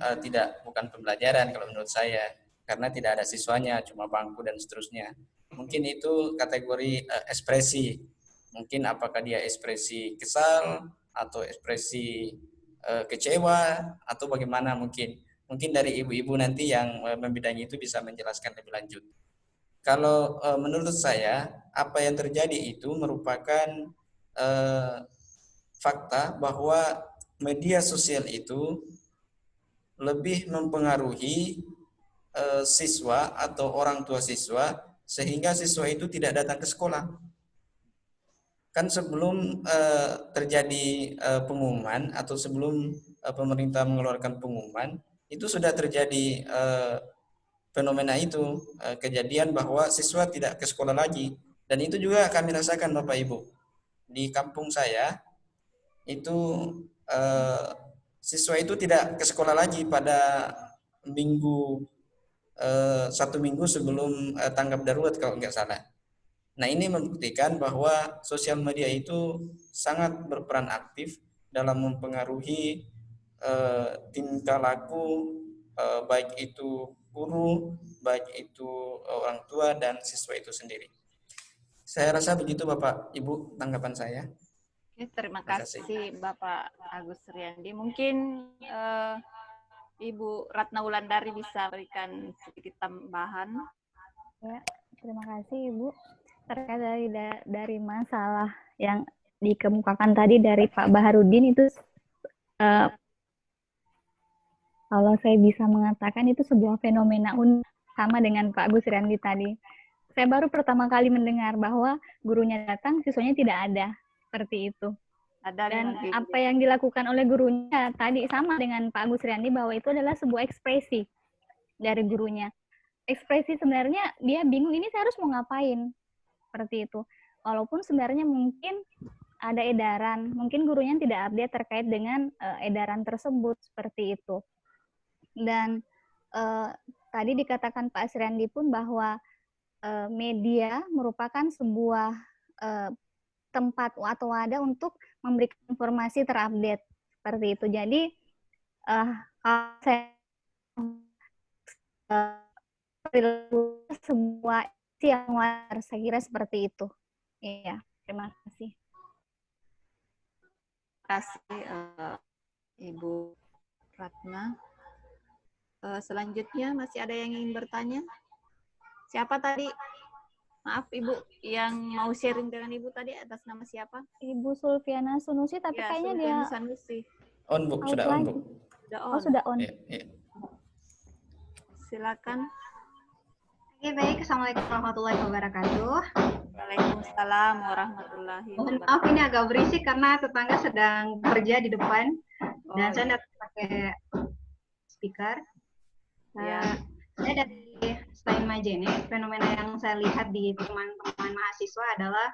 bukan pembelajaran kalau menurut saya, karena tidak ada siswanya, cuma bangku dan seterusnya. Mungkin itu kategori ekspresi. Mungkin apakah dia ekspresi kesal atau ekspresi kecewa atau bagaimana mungkin dari ibu-ibu nanti yang membidangi itu bisa menjelaskan lebih lanjut. Kalau menurut saya apa yang terjadi itu merupakan fakta bahwa media sosial itu lebih mempengaruhi siswa atau orang tua siswa sehingga siswa itu tidak datang ke sekolah. Kan sebelum terjadi pengumuman atau sebelum pemerintah mengeluarkan pengumuman, itu sudah terjadi fenomena itu, kejadian bahwa siswa tidak ke sekolah lagi. Dan itu juga kami rasakan Bapak Ibu. Di kampung saya, itu siswa itu tidak ke sekolah lagi pada satu minggu sebelum tanggap darurat kalau nggak salah. Nah, ini membuktikan bahwa sosial media itu sangat berperan aktif dalam mempengaruhi tingkah laku baik itu guru, baik itu orang tua dan siswa itu sendiri. Saya rasa begitu Bapak Ibu tanggapan saya. Oke, terima kasih Bapak Agus Riyandi. Mungkin Ibu Ratna Wulandari bisa berikan sedikit tambahan. Ya, terima kasih Ibu. Terkait dari masalah yang dikemukakan tadi dari Pak Baharudin itu kalau saya bisa mengatakan itu sebuah fenomena unik, sama dengan Pak Gus Riyandi tadi. Saya baru pertama kali mendengar bahwa gurunya datang, siswanya tidak ada. Seperti itu. Dan apa yang dilakukan oleh gurunya tadi sama dengan Pak Gus Riyandi, bahwa itu adalah sebuah ekspresi dari gurunya. Ekspresi sebenarnya dia bingung, ini saya harus mau ngapain. Seperti itu. Walaupun sebenarnya mungkin ada edaran, mungkin gurunya tidak update terkait dengan edaran tersebut, seperti itu. Dan tadi dikatakan Pak Sriandi pun bahwa media merupakan sebuah tempat atau wadah untuk memberikan informasi terupdate, seperti itu. Jadi kalau saya sebuah yang wajar, saya kira seperti itu. Iya, terima kasih. Terima kasih Ibu Ratna. Selanjutnya masih ada yang ingin bertanya? Siapa tadi? Maaf Ibu, yang mau sharing dengan Ibu tadi atas nama siapa? Ibu Sulfiana Sunusi, tapi ya, kayaknya dia Sanusi. On Bu, sudah on Bu. Sudah on. Oh, sudah on. Ya. Silakan. Oke, baik. Assalamualaikum warahmatullahi wabarakatuh. Waalaikumsalam warahmatullahi Mohon wabarakatuh. maaf, ini agak berisik karena tetangga sedang kerja di depan dan saya tidak pakai speaker. Ya. Saya dari Stein Majene. Fenomena yang saya lihat di teman-teman mahasiswa adalah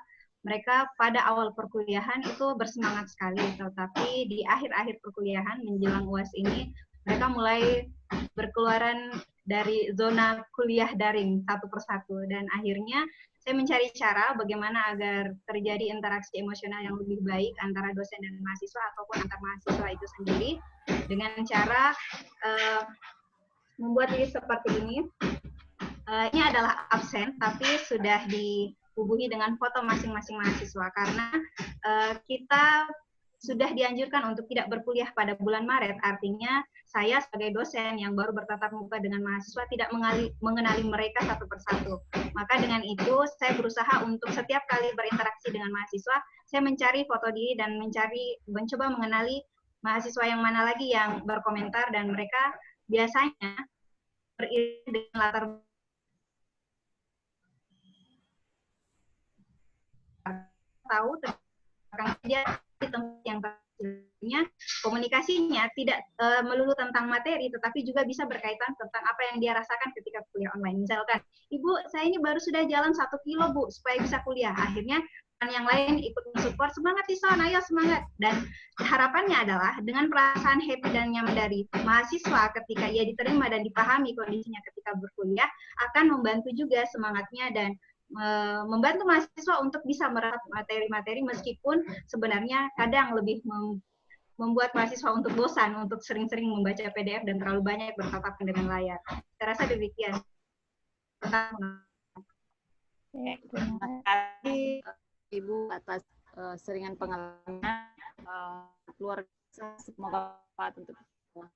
mereka pada awal perkuliahan itu bersemangat sekali, tetapi di akhir-akhir perkuliahan menjelang UAS ini mereka mulai berkeluaran dari zona kuliah daring satu persatu, dan akhirnya saya mencari cara bagaimana agar terjadi interaksi emosional yang lebih baik antara dosen dan mahasiswa ataupun antar mahasiswa itu sendiri dengan cara membuat diri seperti ini. Ini adalah absen, tapi sudah dibubuhi dengan foto masing-masing mahasiswa karena kita sudah dianjurkan untuk tidak berkuliah pada bulan Maret. Artinya saya sebagai dosen yang baru bertatap muka dengan mahasiswa tidak mengenali mereka satu persatu. Maka dengan itu saya berusaha untuk setiap kali berinteraksi dengan mahasiswa, saya mencari foto diri dan mencoba mengenali mahasiswa yang mana lagi yang berkomentar, dan mereka biasanya beriring dengan latar tahu tentang dia di tempat yang tentunya komunikasinya tidak melulu tentang materi, tetapi juga bisa berkaitan tentang apa yang dia rasakan ketika kuliah online. Misalkan, Ibu, saya ini baru sudah jalan 1 kilo, Bu, supaya bisa kuliah. Akhirnya yang lain ikut mensupport, semangat Ison, ayo semangat. Dan harapannya adalah dengan perasaan happy dan nyaman dari mahasiswa ketika ia diterima dan dipahami kondisinya ketika berkuliah, akan membantu juga semangatnya dan membantu mahasiswa untuk bisa meresap materi-materi, meskipun sebenarnya kadang lebih membuat mahasiswa untuk bosan, untuk sering-sering membaca PDF dan terlalu banyak bertatapan dengan layar. Saya rasa demikian. Terima kasih Ibu atas seringan pengalamannya, luar biasa, semoga bermanfaat untuk semua.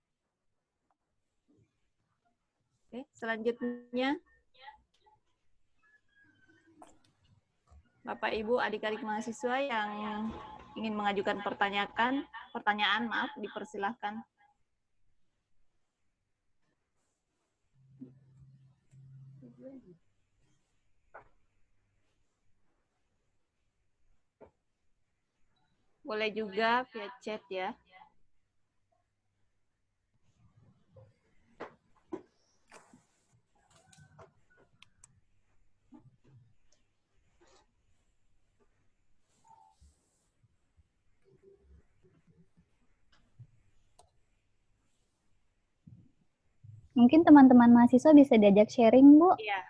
Oke, selanjutnya Bapak Ibu adik-adik mahasiswa yang ingin mengajukan pertanyaan, maaf, dipersilahkan. Boleh juga via chat ya. Mungkin teman-teman mahasiswa bisa diajak sharing, Bu. Iya.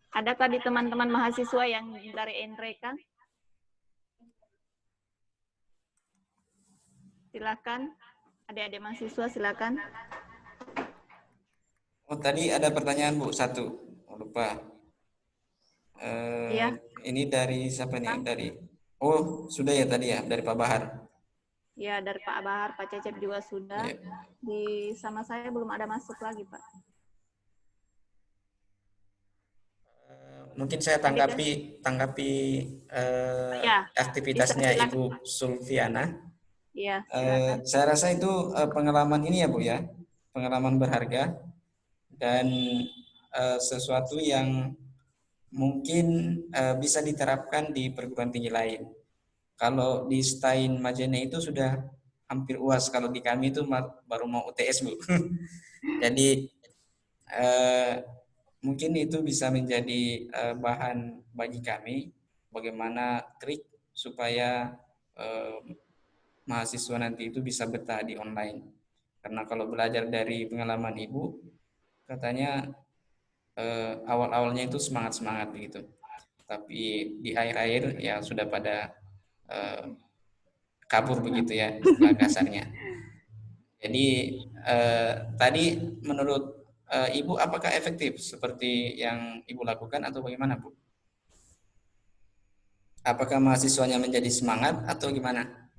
Ada tadi teman-teman mahasiswa yang dari Endre kan? Silakan, adik-adik mahasiswa silakan. Oh, tadi ada pertanyaan Bu, satu. Oh, lupa. Iya. Ini dari siapa nih? Oh, sudah ya tadi ya, dari Pak Bahar. Ya, dari Pak Bahar, Pak Cecep juga sudah. Ya. Sama saya belum ada masuk lagi, Pak. mungkin saya tanggapi Ya, aktivitasnya silakan. Ibu Sulfiana. Iya, silakan. Saya rasa itu pengalaman ini ya Bu ya, pengalaman berharga dan sesuatu yang mungkin bisa diterapkan di perguruan tinggi lain. Kalau di Stein Majene itu sudah hampir UAS, kalau di kami itu baru mau UTS Bu. Jadi mungkin itu bisa menjadi bahan bagi kami bagaimana trik supaya mahasiswa nanti itu bisa betah di online. Karena kalau belajar dari pengalaman Ibu, katanya awal-awalnya itu semangat-semangat begitu. Tapi di akhir-akhir ya sudah pada kabur begitu ya, kasarnya. Jadi tadi menurut Ibu apakah efektif seperti yang Ibu lakukan atau bagaimana Bu? Apakah mahasiswanya menjadi semangat atau gimana?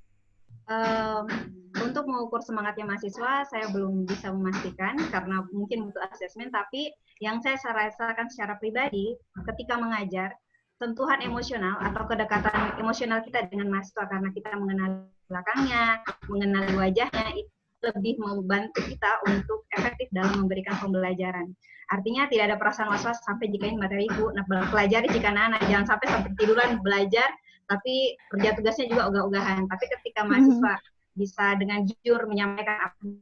Untuk mengukur semangatnya mahasiswa, saya belum bisa memastikan karena mungkin butuh asesmen, tapi yang saya rasakan secara pribadi ketika mengajar, sentuhan emosional atau kedekatan emosional kita dengan mahasiswa karena kita mengenal belakangnya, mengenal wajahnya, itu lebih membantu kita untuk efektif dalam memberikan pembelajaran. Artinya tidak ada perasaan was-was sampai jika ini materi Ibu, nah pelajari jika anak-anak, jangan sampai tiduran belajar, tapi kerja tugasnya juga ogah-ogahan. Tapi ketika mahasiswa bisa dengan jujur menyampaikan apa yang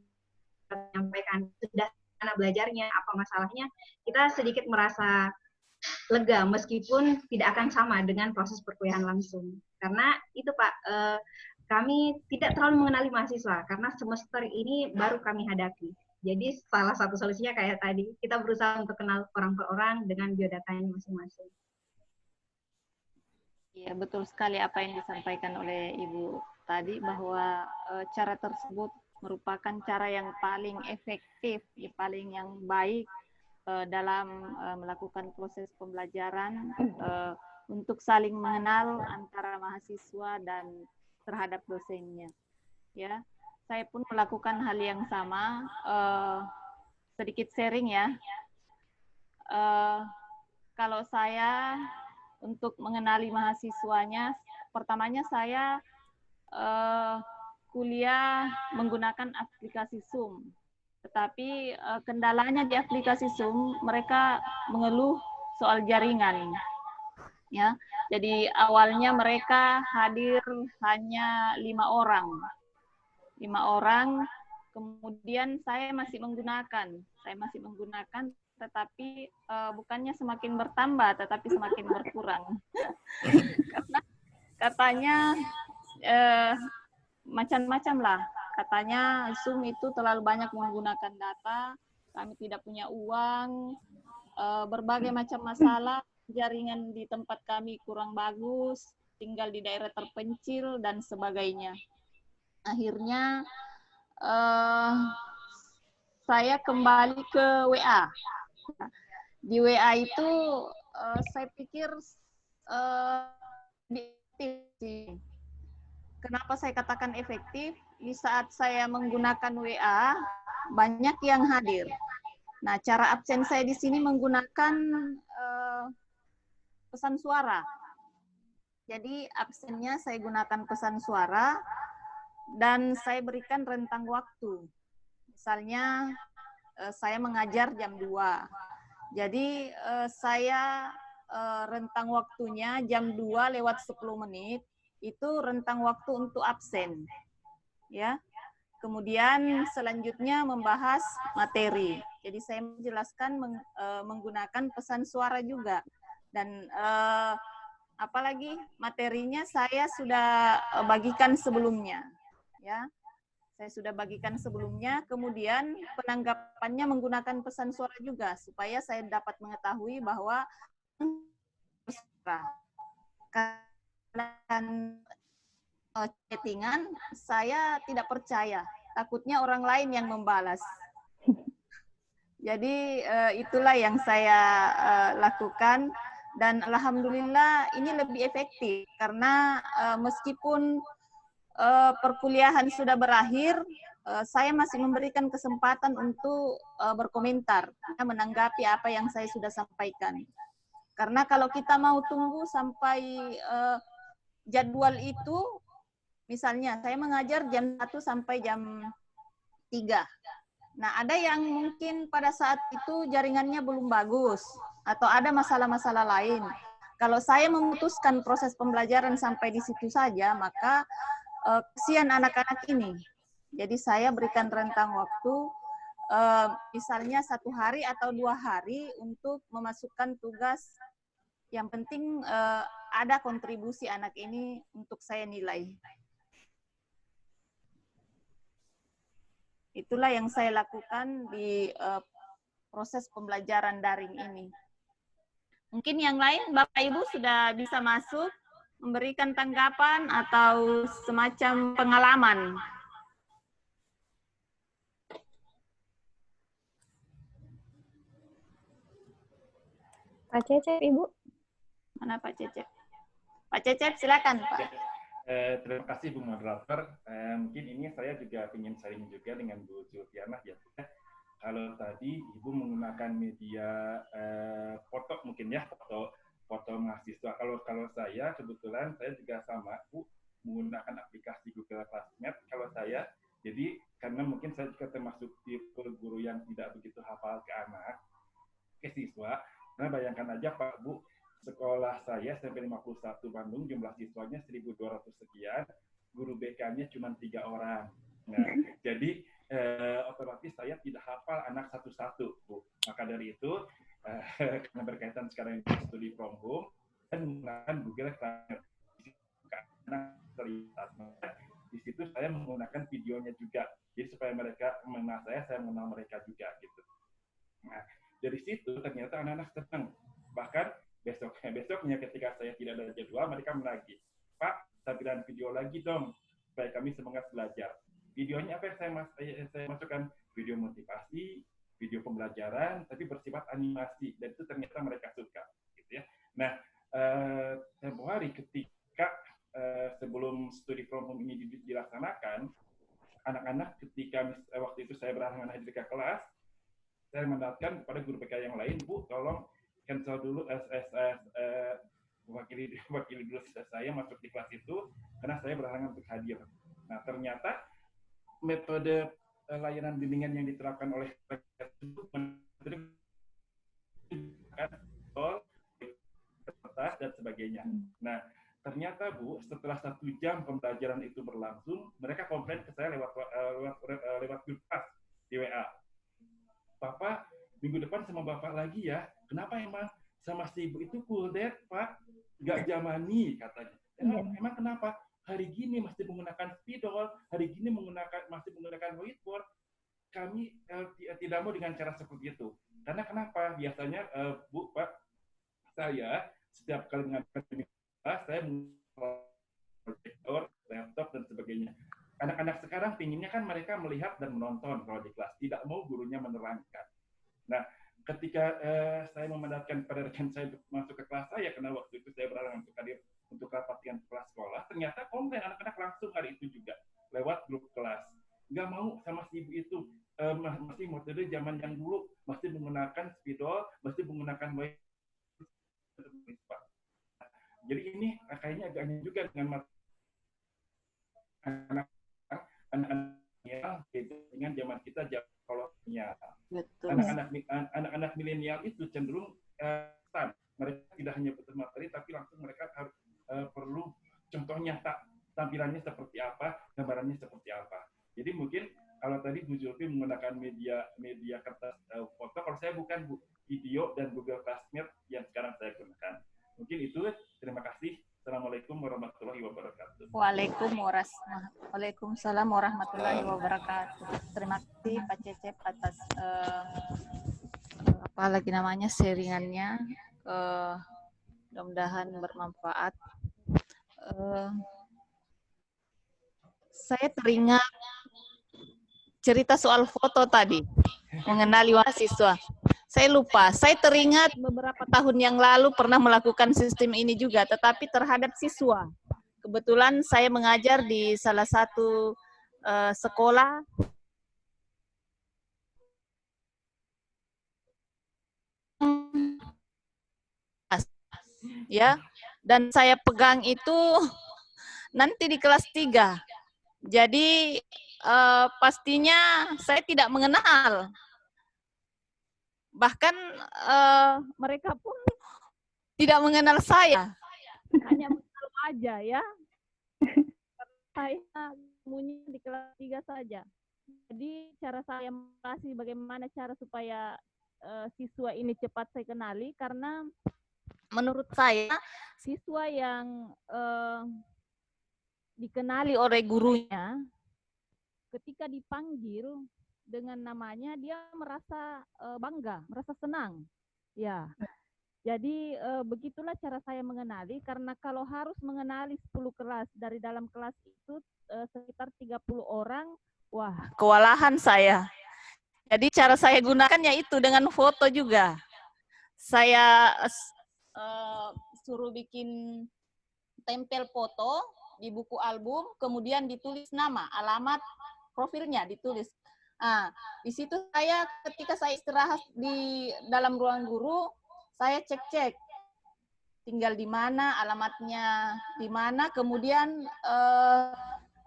menyampaikan, sudah anak belajarnya, apa masalahnya, kita sedikit merasa lega meskipun tidak akan sama dengan proses perkuliahan langsung. Karena itu Pak, kami tidak terlalu mengenali mahasiswa karena semester ini baru kami hadapi. Jadi salah satu solusinya kayak tadi, kita berusaha untuk kenal orang per orang dengan biodatanya masing-masing. Iya, betul sekali apa yang disampaikan oleh Ibu tadi, bahwa cara tersebut merupakan cara yang paling efektif, paling yang baik dalam melakukan proses pembelajaran untuk saling mengenal antara mahasiswa dan terhadap dosennya. Ya, saya pun melakukan hal yang sama. Sedikit sharing ya. Kalau saya untuk mengenali mahasiswanya, pertamanya saya kuliah menggunakan aplikasi Zoom. Tetapi kendalanya di aplikasi Zoom, mereka mengeluh soal jaringan. Ya, jadi awalnya mereka hadir hanya 5 orang. 5 orang, kemudian saya masih menggunakan, tetapi bukannya semakin bertambah, tetapi semakin berkurang. Karena katanya macam-macam lah. Katanya Zoom itu terlalu banyak menggunakan data, kami tidak punya uang, berbagai macam masalah, jaringan di tempat kami kurang bagus, tinggal di daerah terpencil, dan sebagainya. Akhirnya saya kembali ke WA. Di WA itu saya pikir kenapa saya katakan efektif? Di saat saya menggunakan WA, banyak yang hadir. Nah, cara absen saya di sini menggunakan pesan suara. Jadi absennya saya gunakan pesan suara dan saya berikan rentang waktu. Misalnya saya mengajar jam 2. Jadi saya rentang waktunya jam 2 lewat 10 menit, itu rentang waktu untuk absen. Ya. Kemudian selanjutnya membahas materi. Jadi saya menjelaskan menggunakan pesan suara juga. Dan apalagi materinya saya sudah bagikan sebelumnya. Ya. Saya sudah bagikan sebelumnya, kemudian penanggapannya menggunakan pesan suara juga, supaya saya dapat mengetahui bahwa dan chattingan saya tidak percaya, takutnya orang lain yang membalas. Jadi itulah yang saya lakukan, dan alhamdulillah ini lebih efektif karena meskipun perkuliahan sudah berakhir, saya masih memberikan kesempatan untuk berkomentar, menanggapi apa yang saya sudah sampaikan. Karena kalau kita mau tunggu sampai jadwal itu, misalnya saya mengajar jam 1 sampai jam 3. Nah, ada yang mungkin pada saat itu jaringannya belum bagus atau ada masalah-masalah lain. Kalau saya memutuskan proses pembelajaran sampai di situ saja, maka kesian anak-anak ini. Jadi saya berikan rentang waktu misalnya 1 hari atau 2 hari untuk memasukkan tugas. Yang penting ada kontribusi anak ini untuk saya nilai. Itulah yang saya lakukan di proses pembelajaran daring ini. Mungkin yang lain Bapak Ibu sudah bisa masuk, memberikan tanggapan atau semacam pengalaman. Pak Cecep, Ibu. Mana Pak Cecep? Pak Cecep, silakan Pak. Terima kasih Bu Moderator. Mungkin ini saya juga ingin sharing juga dengan Bu Zulfianah ya. Kalau tadi Ibu menggunakan media foto mungkin ya, foto mahasiswa. Kalau saya kebetulan saya juga sama Bu menggunakan aplikasi Google Classroom. Kalau saya jadi karena mungkin saya juga termasuk tipe guru yang tidak begitu hafal ke siswa. Nah bayangkan aja Pak Bu, sekolah saya SMP 51 Bandung, jumlah siswanya 1.200 sekian, guru BK-nya cuma 3 orang. Nah, jadi otomatis saya tidak hafal anak satu-satu, Bu. Maka dari itu, karena berkaitan sekarang studi from home, dan menggunakan Google Classroom. Di situ saya menggunakan videonya juga, jadi supaya mereka mengenal saya mengenal mereka juga, gitu. Nah, dari situ ternyata anak-anak senang. Bahkan besoknya ketika saya tidak ada jadwal, mereka menagih, Pak, tampilan video lagi dong, supaya kami semangat belajar. Videonya apa yang saya masukkan? Video motivasi, video pembelajaran, tapi bersifat animasi, dan itu ternyata mereka suka. Gitu ya. Nah, tempoh hari ketika sebelum studi from home ini dilaksanakan, anak-anak ketika waktu itu saya berhalangan hadir ke kelas, saya mendapatkan kepada guru BK yang lain, Bu, tolong cancel dulu wakili dulu saya masuk di kelas itu karena saya berhalangan untuk hadir. Nah ternyata metode layanan bimbingan yang diterapkan oleh kertas dan sebagainya. Nah ternyata Bu, setelah 1 jam pembelajaran itu berlangsung, mereka komplain ke saya lewat grup chat di WA. Bapak, minggu depan sama Bapak lagi ya. Kenapa emang sama si Ibu itu full dead, Pak? Nggak jamani, katanya. Emang kenapa? Hari gini masih menggunakan spidol, hari gini masih menggunakan whiteboard. Kami tidak mau dengan cara seperti itu. Karena kenapa? Biasanya, Bu, Pak, saya setiap kali mengajar saya menggunakan proyektor, laptop, dan sebagainya. Anak-anak sekarang pinginnya kan mereka melihat dan menonton kalau di kelas, tidak mau gurunya menerangkan. Nah, ketika saya memandatkan pada rekan saya untuk masuk ke kelas saya, karena waktu itu saya berhalangan untuk hadir untuk rapat dengan kelas sekolah, ternyata komplain anak-anak langsung hari itu juga lewat grup kelas. Nggak mau sama si ibu itu, masih metode zaman yang dulu, masih menggunakan spidol, masih menggunakan jadi ini kayaknya agak aneh juga dengan anak-anak dengan zaman kita kolonial. Anak-anak milenial itu cenderung mereka tidak hanya butuh materi, tapi langsung mereka harus perlu contoh nyata tampilannya seperti apa, gambarannya seperti apa. Jadi mungkin kalau tadi Bu Zulfi menggunakan media kertas foto, kalau saya bukan Bu, video dan Google Classroom yang sekarang saya gunakan. Mungkin itu. Terima kasih. Assalamualaikum warahmatullahi wabarakatuh. Waalaikumsalam warahmatullahi wabarakatuh. Terima kasih Pak Cecep atas apa lagi namanya sharingannya. Mudah-mudahan bermanfaat. Saya teringat cerita soal foto tadi, mengenali mahasiswa. Saya lupa, saya teringat beberapa tahun yang lalu pernah melakukan sistem ini juga, tetapi terhadap siswa. Kebetulan saya mengajar di salah satu sekolah ya. Dan saya pegang itu nanti di kelas 3. Jadi pastinya saya tidak mengenal. Bahkan mereka pun tidak mengenal saya. Hanya mengenal aja ya. Saya sembunyi di kelas 3 saja. Jadi cara saya mengatasi bagaimana cara supaya siswa ini cepat saya kenali, karena menurut saya siswa yang dikenali oleh gurunya ketika dipanggil dengan namanya dia merasa bangga, merasa senang. Ya. Jadi begitulah cara saya mengenali, karena kalau harus mengenali 10 kelas dari dalam kelas itu sekitar 30 orang, wah, kewalahan saya. Jadi cara saya gunakan yaitu dengan foto juga. Saya suruh bikin tempel foto di buku album, kemudian ditulis nama, alamat, profilnya ditulis. Nah, di situ saya ketika saya istirahat di dalam ruang guru, saya cek-cek tinggal di mana, alamatnya di mana, kemudian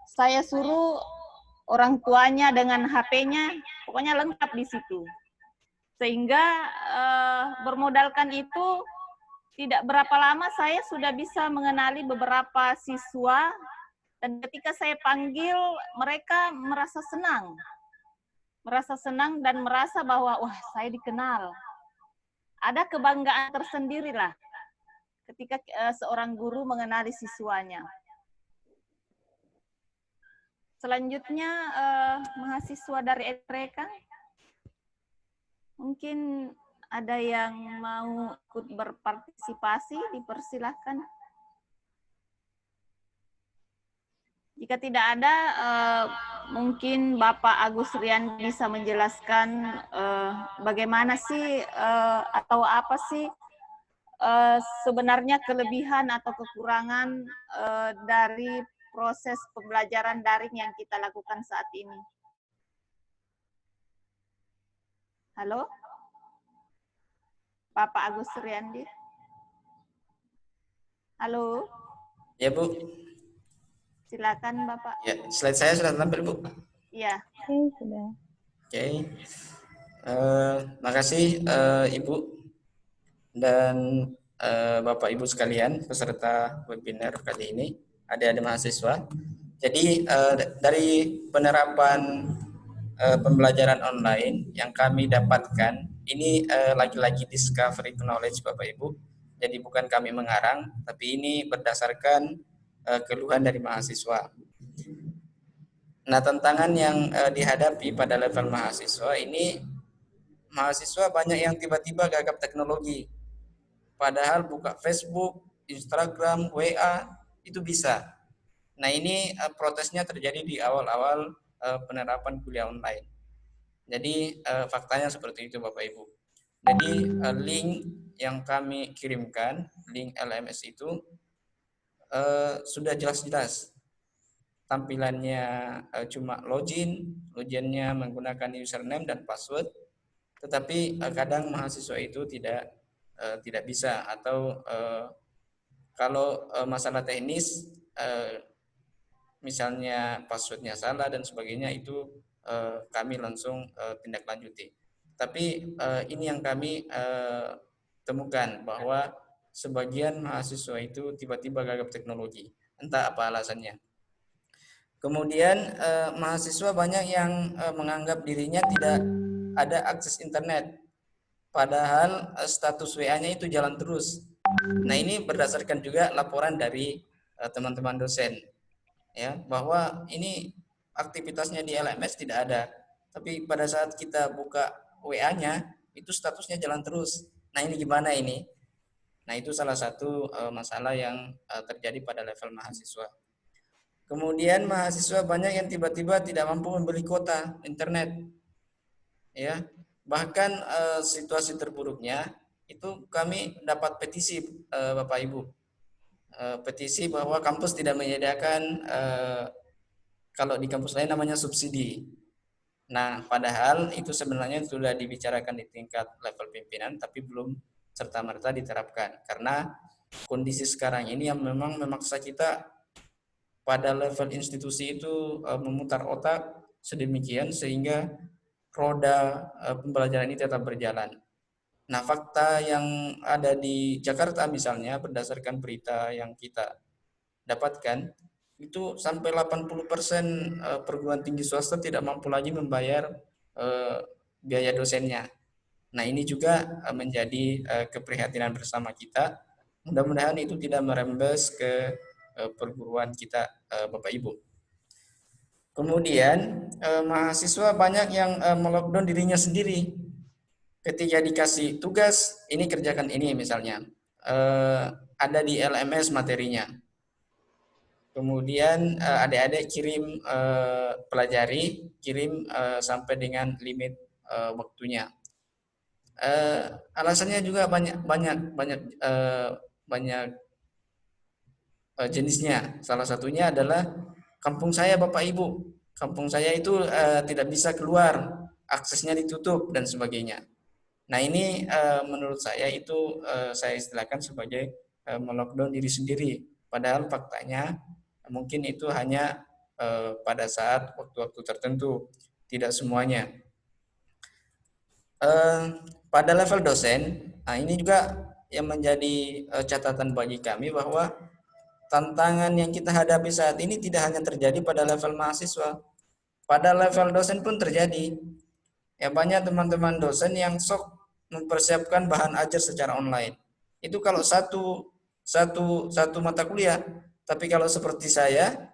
saya suruh orang tuanya dengan HP-nya, pokoknya lengkap di situ. Sehingga bermodalkan itu tidak berapa lama saya sudah bisa mengenali beberapa siswa, dan ketika saya panggil mereka merasa senang dan merasa bahwa wah, saya dikenal. Ada kebanggaan tersendiri lah ketika seorang guru mengenali siswanya. Selanjutnya mahasiswa dari ETREKA, mungkin ada yang mau ikut berpartisipasi, dipersilahkan. Jika tidak ada, mungkin Bapak Agus Rian bisa menjelaskan bagaimana sih atau apa sih sebenarnya kelebihan atau kekurangan dari proses pembelajaran daring yang kita lakukan saat ini. Halo? Bapak Agus Riyandi. Halo? Ya, Bu. Silakan, Bapak. Ya, slide saya sudah tampil, Bu. Iya. Oke, sudah. Oke. Makasih Ibu dan Bapak Ibu sekalian peserta webinar kali ini, adik-adik mahasiswa. Jadi dari penerapan pembelajaran online yang kami dapatkan ini lagi-lagi discovery knowledge Bapak Ibu. Jadi bukan kami mengarang, tapi ini berdasarkan keluhan dari mahasiswa. Nah, tantangan yang dihadapi pada level mahasiswa ini, mahasiswa banyak yang tiba-tiba gagap teknologi. Padahal buka Facebook, Instagram, WA itu bisa. Nah, ini protesnya terjadi di awal-awal penerapan kuliah online. Jadi faktanya seperti itu Bapak Ibu. Jadi link yang kami kirimkan, link LMS itu sudah jelas-jelas. Tampilannya cuma loginnya menggunakan username dan password, tetapi kadang mahasiswa itu tidak bisa, atau kalau masalah teknis misalnya passwordnya salah dan sebagainya, itu kami langsung tindak lanjuti. Tapi ini yang kami temukan bahwa sebagian mahasiswa itu tiba-tiba gagap teknologi, entah apa alasannya. Kemudian mahasiswa banyak yang menganggap dirinya tidak ada akses internet, padahal status WA-nya itu jalan terus. Nah, ini berdasarkan juga laporan dari teman-teman dosen, ya, bahwa ini aktivitasnya di LMS tidak ada, tapi pada saat kita buka WA-nya itu statusnya jalan terus. Nah, ini gimana ini? Nah, itu salah satu masalah yang terjadi pada level mahasiswa. Kemudian mahasiswa banyak yang tiba-tiba tidak mampu membeli kuota internet, ya. Bahkan situasi terburuknya itu kami dapat petisi Bapak Ibu, petisi bahwa kampus tidak menyediakan kalau di kampus lain namanya subsidi. Nah, padahal itu sebenarnya sudah dibicarakan di tingkat level pimpinan, tapi belum serta-merta diterapkan karena kondisi sekarang ini yang memang memaksa kita pada level institusi itu memutar otak sedemikian sehingga roda pembelajaran ini tetap berjalan. Nah, fakta yang ada di Jakarta misalnya berdasarkan berita yang kita dapatkan itu sampai 80% perguruan tinggi swasta tidak mampu lagi membayar biaya dosennya. Nah, ini juga menjadi keprihatinan bersama kita. Mudah-mudahan itu tidak merembes ke perguruan kita, Bapak Ibu. Kemudian mahasiswa banyak yang melockdown dirinya sendiri. Ketika dikasih tugas, ini kerjakan ini misalnya, ada di LMS materinya. Kemudian adik-adik kirim pelajari, kirim sampai dengan limit waktunya. Alasannya juga banyak jenisnya. Salah satunya adalah kampung saya Bapak Ibu, kampung saya itu tidak bisa keluar, aksesnya ditutup dan sebagainya. Nah, ini menurut saya itu saya istilahkan sebagai melockdown diri sendiri. Padahal faktanya mungkin itu hanya pada saat waktu-waktu tertentu, tidak semuanya. Pada level dosen, nah ini juga yang menjadi catatan bagi kami bahwa tantangan yang kita hadapi saat ini tidak hanya terjadi pada level mahasiswa, pada level dosen pun terjadi. Ya, banyak teman-teman dosen yang sok mempersiapkan bahan ajar secara online. Itu kalau satu mata kuliah. Tapi kalau seperti saya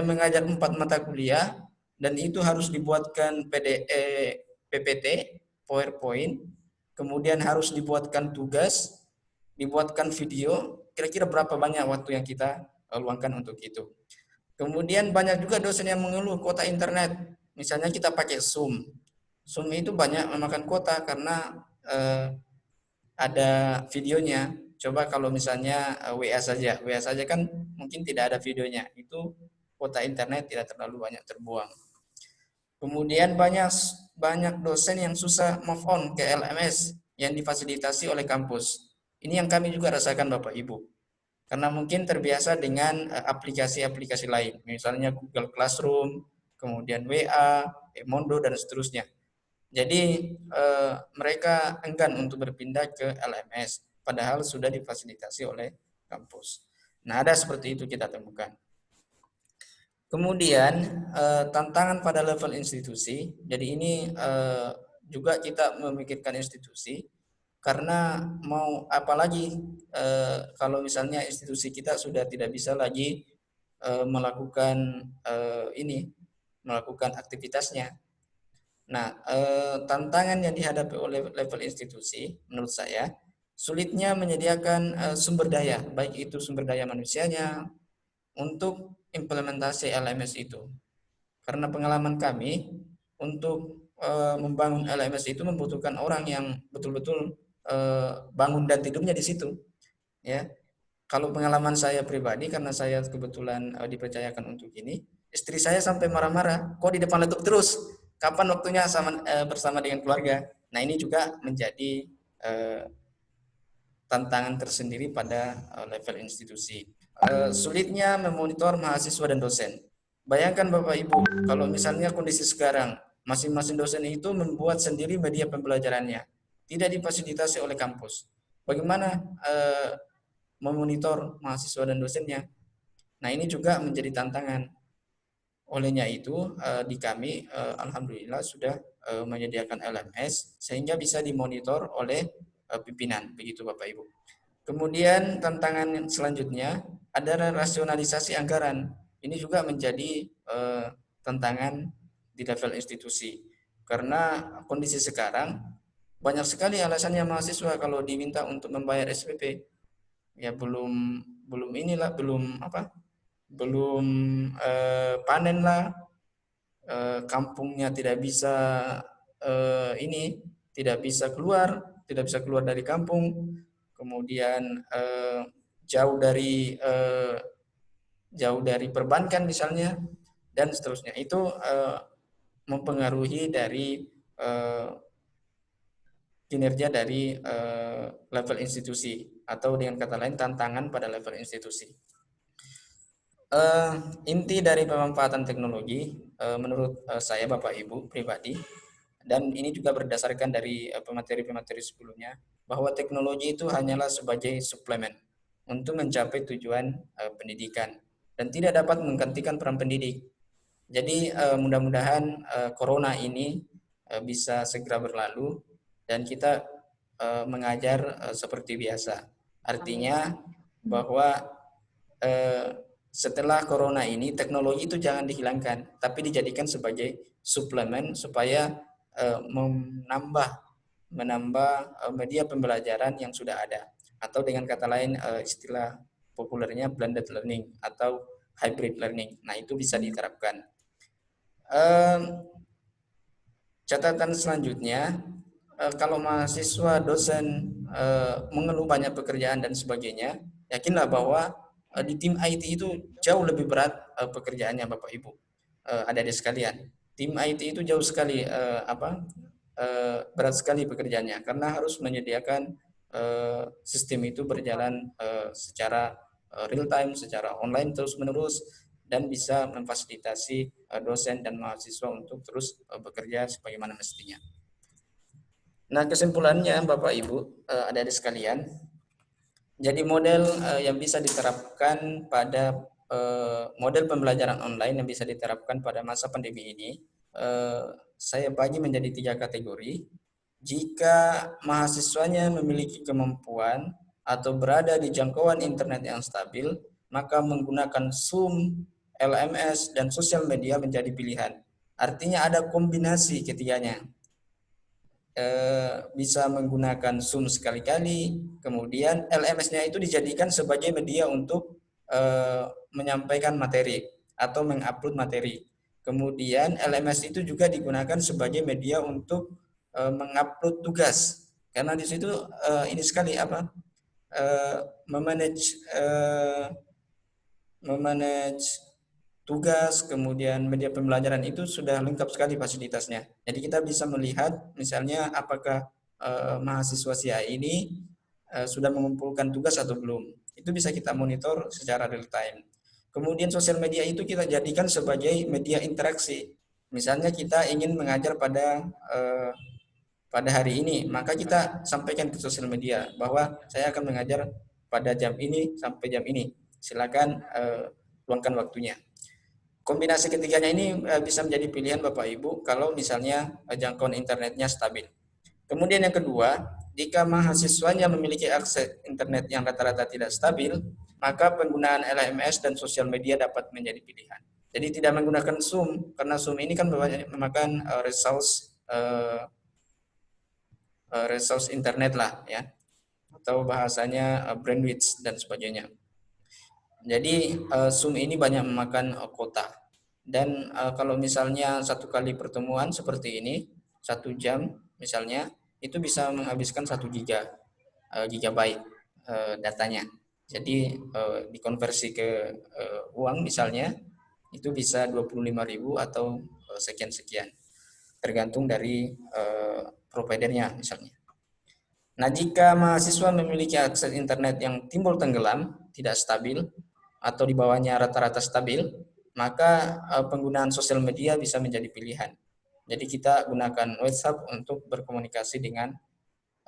mengajar 4 mata kuliah dan itu harus dibuatkan PPT, PowerPoint, kemudian harus dibuatkan tugas, dibuatkan video. Kira-kira berapa banyak waktu yang kita luangkan untuk itu. Kemudian banyak juga dosen yang mengeluh kuota internet. Misalnya kita pakai Zoom. Zoom itu banyak memakan kuota karena ada videonya. Coba kalau misalnya WA saja kan mungkin tidak ada videonya. Itu kuota internet tidak terlalu banyak terbuang. Kemudian banyak dosen yang susah move on ke LMS yang difasilitasi oleh kampus. Ini yang kami juga rasakan Bapak Ibu. Karena mungkin terbiasa dengan aplikasi-aplikasi lain, misalnya Google Classroom, kemudian WA, Mondo dan seterusnya. Jadi mereka enggan untuk berpindah ke LMS, padahal sudah difasilitasi oleh kampus. Nah, ada seperti itu kita temukan. Kemudian tantangan pada level institusi, jadi ini juga kita memikirkan institusi, karena mau apalagi kalau misalnya institusi kita sudah tidak bisa lagi melakukan aktivitasnya. Nah, tantangan yang dihadapi oleh level institusi, menurut saya, sulitnya menyediakan sumber daya, baik itu sumber daya manusianya, untuk implementasi LMS itu. Karena pengalaman kami, untuk membangun LMS itu membutuhkan orang yang betul-betul bangun dan tidurnya di situ. Ya, kalau pengalaman saya pribadi, karena saya kebetulan dipercayakan untuk ini, istri saya sampai marah-marah, kok di depan laptop terus? Kapan waktunya bersama dengan keluarga? Nah, ini juga menjadi tantangan tersendiri pada level institusi. Sulitnya memonitor mahasiswa dan dosen. Bayangkan Bapak Ibu, kalau misalnya kondisi sekarang, masing-masing dosen itu membuat sendiri media pembelajarannya, tidak difasilitasi oleh kampus. Bagaimana memonitor mahasiswa dan dosennya? Nah, ini juga menjadi tantangan. Olehnya itu di kami alhamdulillah sudah menyediakan LMS sehingga bisa dimonitor oleh pimpinan, begitu Bapak Ibu. Kemudian tantangan selanjutnya adalah rasionalisasi anggaran. Ini juga menjadi tantangan di level institusi. Karena kondisi sekarang banyak sekali alasannya mahasiswa kalau diminta untuk membayar SPP. Ya belum panen lah, kampungnya tidak bisa tidak bisa keluar dari kampung, kemudian jauh dari perbankan misalnya, dan seterusnya. Itu mempengaruhi dari kinerja dari level institusi, atau dengan kata lain tantangan pada level institusi. Inti dari pemanfaatan teknologi menurut saya Bapak Ibu pribadi, dan ini juga berdasarkan dari pemateri-pemateri sebelumnya, bahwa teknologi itu hanyalah sebagai suplemen untuk mencapai tujuan pendidikan dan tidak dapat menggantikan peran pendidik. Jadi mudah-mudahan corona ini bisa segera berlalu dan kita mengajar seperti biasa. Artinya bahwa setelah corona ini teknologi itu jangan dihilangkan, tapi dijadikan sebagai suplemen supaya menambah media pembelajaran yang sudah ada, atau dengan kata lain istilah populernya blended learning atau hybrid learning. Nah, itu bisa diterapkan. Catatan selanjutnya, kalau mahasiswa dosen mengeluh banyak pekerjaan dan sebagainya, yakinlah bahwa di tim IT itu jauh lebih berat pekerjaannya Bapak Ibu, adik-adik sekalian. Tim IT itu jauh sekali berat sekali pekerjaannya, karena harus menyediakan sistem itu berjalan secara real time, secara online terus menerus, dan bisa memfasilitasi dosen dan mahasiswa untuk terus bekerja sebagaimana mestinya. Nah, kesimpulannya Bapak Ibu, adik-adik sekalian, jadi model yang bisa diterapkan pada model pembelajaran online yang bisa diterapkan pada masa pandemi ini, saya bagi menjadi 3 kategori. Jika mahasiswanya memiliki kemampuan atau berada di jangkauan internet yang stabil, maka menggunakan Zoom, LMS, dan sosial media menjadi pilihan. Artinya ada kombinasi ketiganya. Bisa menggunakan Zoom sekali-kali, kemudian LMS-nya itu dijadikan sebagai media untuk menyampaikan materi atau mengupload materi. Kemudian LMS itu juga digunakan sebagai media untuk mengupload tugas, karena di situ ini sekali memanage tugas, kemudian media pembelajaran itu sudah lengkap sekali fasilitasnya. Jadi kita bisa melihat misalnya apakah mahasiswa SIA ini sudah mengumpulkan tugas atau belum. Itu bisa kita monitor secara real time. Kemudian sosial media itu kita jadikan sebagai media interaksi. Misalnya kita ingin mengajar pada hari ini, maka kita sampaikan ke sosial media bahwa saya akan mengajar pada jam ini sampai jam ini. Silakan luangkan waktunya. Kombinasi ketiganya ini bisa menjadi pilihan Bapak Ibu kalau misalnya jangkauan internetnya stabil. Kemudian yang kedua, jika mahasiswanya memiliki akses internet yang rata-rata tidak stabil, maka penggunaan LMS dan sosial media dapat menjadi pilihan. Jadi tidak menggunakan Zoom, karena Zoom ini kan memakan resource internet lah ya, atau bahasanya bandwidth dan sebagainya. Jadi Zoom ini banyak memakan kuota, dan kalau misalnya 1 kali pertemuan seperti ini 1 jam misalnya, itu bisa menghabiskan 1 gigabyte datanya. Jadi dikonversi ke uang misalnya itu bisa 25.000 atau sekian-sekian, tergantung dari providernya misalnya. Nah, jika mahasiswa memiliki akses internet yang timbul tenggelam, tidak stabil, atau di bawahnya rata-rata stabil, maka penggunaan sosial media bisa menjadi pilihan. Jadi kita gunakan WhatsApp untuk berkomunikasi dengan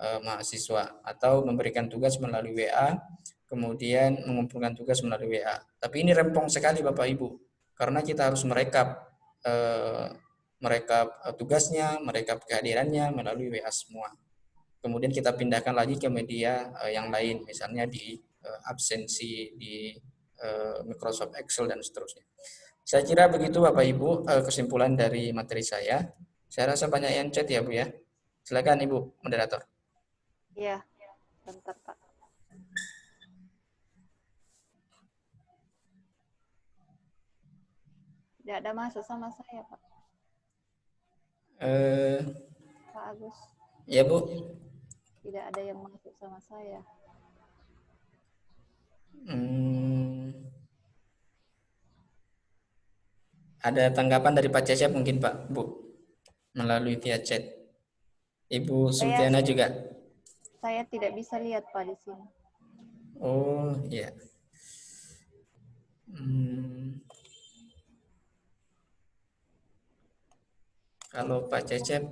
mahasiswa, atau memberikan tugas melalui WA, kemudian mengumpulkan tugas melalui WA. Tapi ini rempong sekali Bapak Ibu, karena kita harus merekap tugasnya, merekap kehadirannya melalui WA semua. Kemudian kita pindahkan lagi ke media yang lain, misalnya di absensi, di Microsoft Excel dan seterusnya. Saya kira begitu Bapak Ibu kesimpulan dari materi saya. Saya rasa banyak yang chat ya Bu ya. Silakan Ibu moderator. Iya, bentar Pak. Tidak ada masuk sama saya Pak. Pak Agus. Ya Bu. Tidak ada yang masuk sama saya. Ada tanggapan dari Pak Cecep mungkin Pak Bu melalui via chat. Ibu Sulfiana juga. Saya tidak bisa lihat Pak di sini. Oh iya. Kalau Pak Cecep,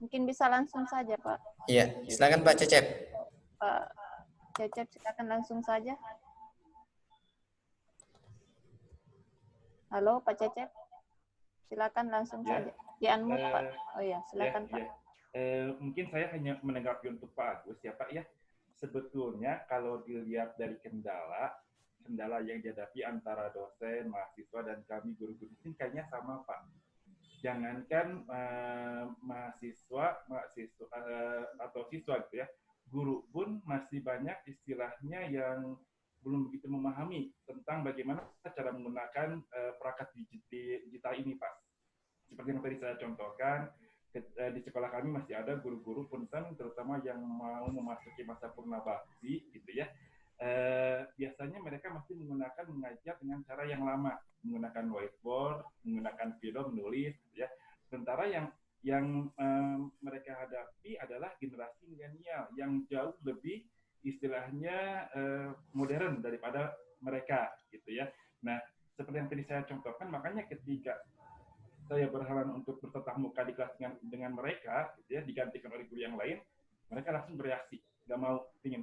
Mungkin bisa langsung saja Pak. iya, silakan Pak Cecep. Pak Cecep silakan langsung saja. Halo Pak Cecep, silakan langsung saja. Di unmute Pak. Oh ya, silakan Pak. Mungkin saya hanya menanggapi untuk Pak Agus ya Pak ya. Sebetulnya kalau dilihat dari kendala yang dihadapi antara dosen, mahasiswa, dan kami guru-guru ini kayaknya sama Pak. Jangankan mahasiswa atau siswa gitu ya, guru pun masih banyak istilahnya yang belum begitu memahami tentang bagaimana cara menggunakan perangkat digital ini Pak. Seperti yang tadi saya contohkan, di sekolah kami masih ada guru-guru punten terutama yang mau memasuki masa purnabakti gitu ya. Biasanya mereka masih mengajar dengan cara yang lama, menggunakan whiteboard, menggunakan film, menulis gitu ya. Sementara yang mereka hadapi adalah generasi milenial yang jauh lebih istilahnya modern daripada mereka gitu ya. Nah, seperti yang tadi saya contohkan, makanya ketika saya berhalangan untuk bertatap muka di kelas dengan mereka, gitu ya, digantikan oleh guru yang lain, mereka langsung bereaksi, nggak mau, ingin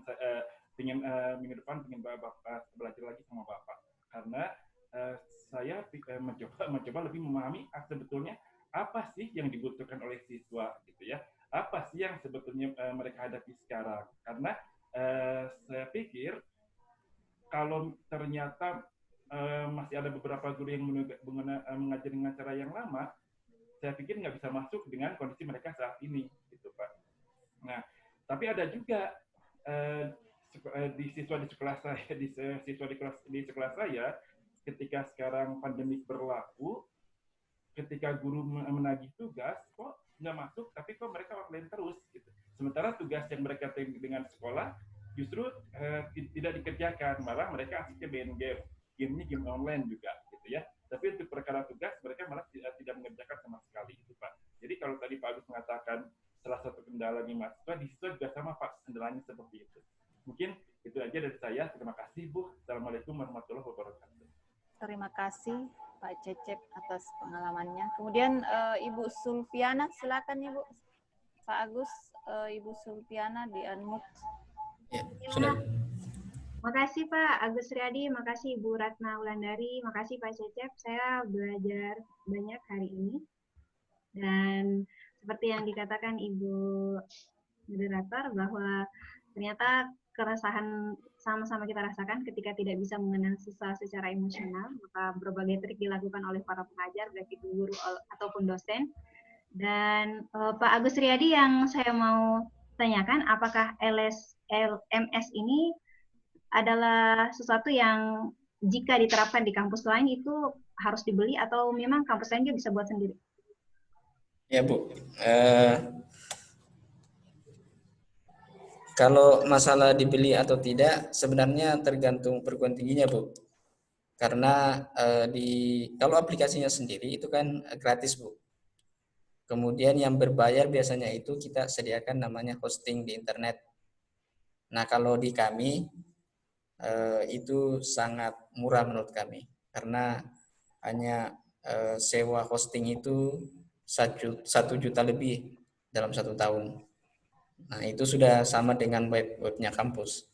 minggu depan ingin belajar lagi sama bapak, karena saya mencoba lebih memahami sebetulnya apa sih yang dibutuhkan oleh siswa, gitu ya, apa sih yang sebetulnya mereka hadapi sekarang, karena saya pikir kalau ternyata masih ada beberapa guru yang mengajar dengan cara yang lama, saya pikir nggak bisa masuk dengan kondisi mereka saat ini, gitu Pak. Nah, tapi ada juga di sekolah saya, ketika sekarang pandemi berlaku, ketika guru menagih tugas, kok nggak masuk, tapi kok mereka offline terus, gitu. Sementara tugas yang mereka dengan sekolah justru tidak dikerjakan, malah mereka asiknya main game. Game-nya game online juga, gitu ya. Tapi untuk perkara tugas, mereka malah tidak mengerjakan sama sekali, itu Pak. Jadi kalau tadi Pak Agus mengatakan salah satu kendala di mahasiswa, di situ juga sama Pak, kendalanya seperti itu. Mungkin itu aja dari saya. Terima kasih Bu. Assalamualaikum warahmatullahi wabarakatuh. Terima kasih Pak Cecep atas pengalamannya. Kemudian Ibu Sulfiana, silakan Ibu. Pak Agus, Ibu Sulfiana di unmute. Ya, sudah. Makasih Pak Agus Riyadi, makasih Ibu Ratna Wulandari, makasih Pak Cecep. Saya belajar banyak hari ini. Dan seperti yang dikatakan Ibu moderator bahwa ternyata keresahan sama-sama kita rasakan ketika tidak bisa mengenal siswa secara emosional, maka berbagai trik dilakukan oleh para pengajar, baik itu guru ataupun dosen. Dan Pak Agus Riyadi, yang saya mau tanyakan, apakah LMS ini adalah sesuatu yang jika diterapkan di kampus lain itu harus dibeli atau memang kampus lain juga bisa buat sendiri? Ya Bu, kalau masalah dibeli atau tidak sebenarnya tergantung perguruan tingginya Bu. Karena kalau aplikasinya sendiri itu kan gratis Bu. Kemudian yang berbayar biasanya itu kita sediakan namanya hosting di internet. Nah kalau di kami itu sangat murah menurut kami, karena hanya sewa hosting itu 1 juta lebih dalam 1 tahun. Nah itu sudah sama dengan webnya kampus.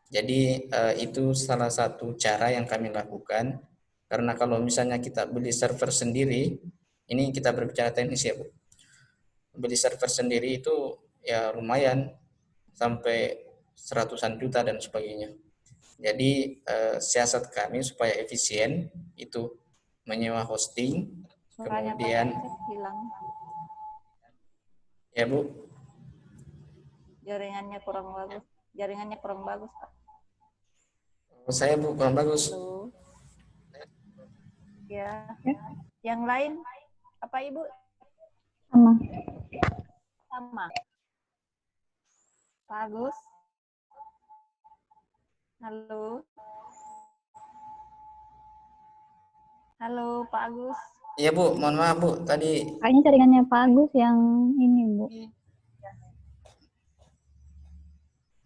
Jadi itu salah satu cara yang kami lakukan, karena kalau misalnya kita beli server sendiri, ini kita berbicara teknis ya Bu, beli server sendiri itu ya lumayan sampai seratusan juta dan sebagainya. Jadi siasat kami supaya efisien itu menyewa hosting, Suaranya kemudian Pak Cecep hilang. Ya Bu. Jaringannya kurang bagus Pak. Saya Bu kurang bagus. Halo. Ya. Yang lain apa Ibu? Sama. Pak Agus. Halo. Halo Pak Agus. Iya Bu, mohon maaf Bu, tadi Kayaknya jaringannya Pak Agus yang ini, Bu.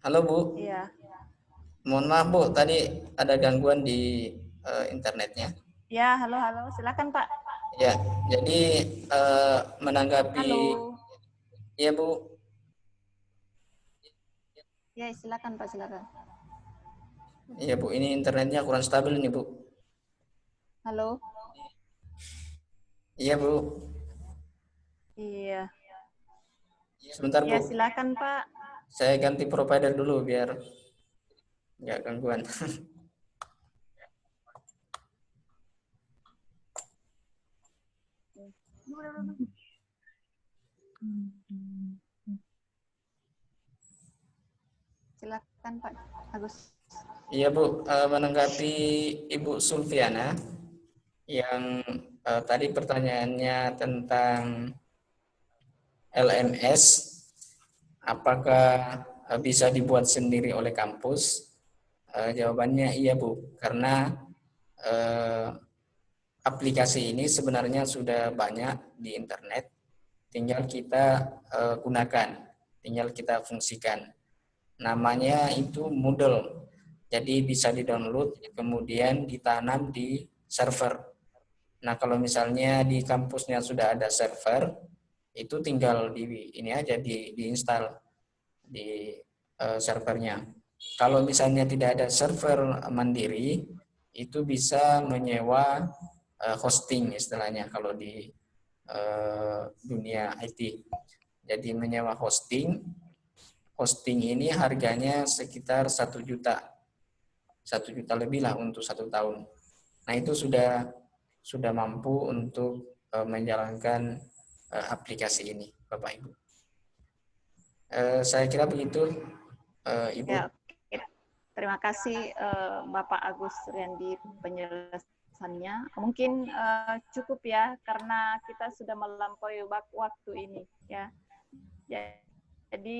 halo Bu, Iya. mohon maaf Bu, tadi ada gangguan di internetnya. Ya, halo, halo. Silakan Pak. Ya, jadi menanggapi, Halo. iya Bu, Ya, silakan Pak, silakan. iya Bu, ini internetnya kurang stabil nih Bu. Halo. Iya Bu, Iya. sebentar Ya, Bu, silakan Pak. saya ganti provider dulu biar nggak gangguan. Silakan Pak Agus. Iya Bu, menanggapi Ibu Sulfiana yang tadi pertanyaannya tentang LMS, apakah bisa dibuat sendiri oleh kampus? Jawabannya iya Bu, karena aplikasi ini sebenarnya sudah banyak di internet, tinggal kita gunakan, tinggal kita fungsikan. Namanya itu Moodle. Jadi bisa di-download kemudian ditanam di server. Nah, kalau misalnya di kampusnya sudah ada server, itu tinggal di ini aja diinstal di servernya. Kalau misalnya tidak ada server mandiri, itu bisa menyewa hosting istilahnya kalau di dunia IT. Jadi menyewa hosting. Hosting ini harganya sekitar 1 juta. 1 juta lebih lah untuk 1 tahun. Nah, itu sudah mampu untuk menjalankan aplikasi ini, Bapak Ibu. Saya kira begitu, Ibu. Ya, oke. Terima kasih Bapak Agus Riyandi penjelasannya. Mungkin cukup ya karena kita sudah melampaui waktu ini ya. Jadi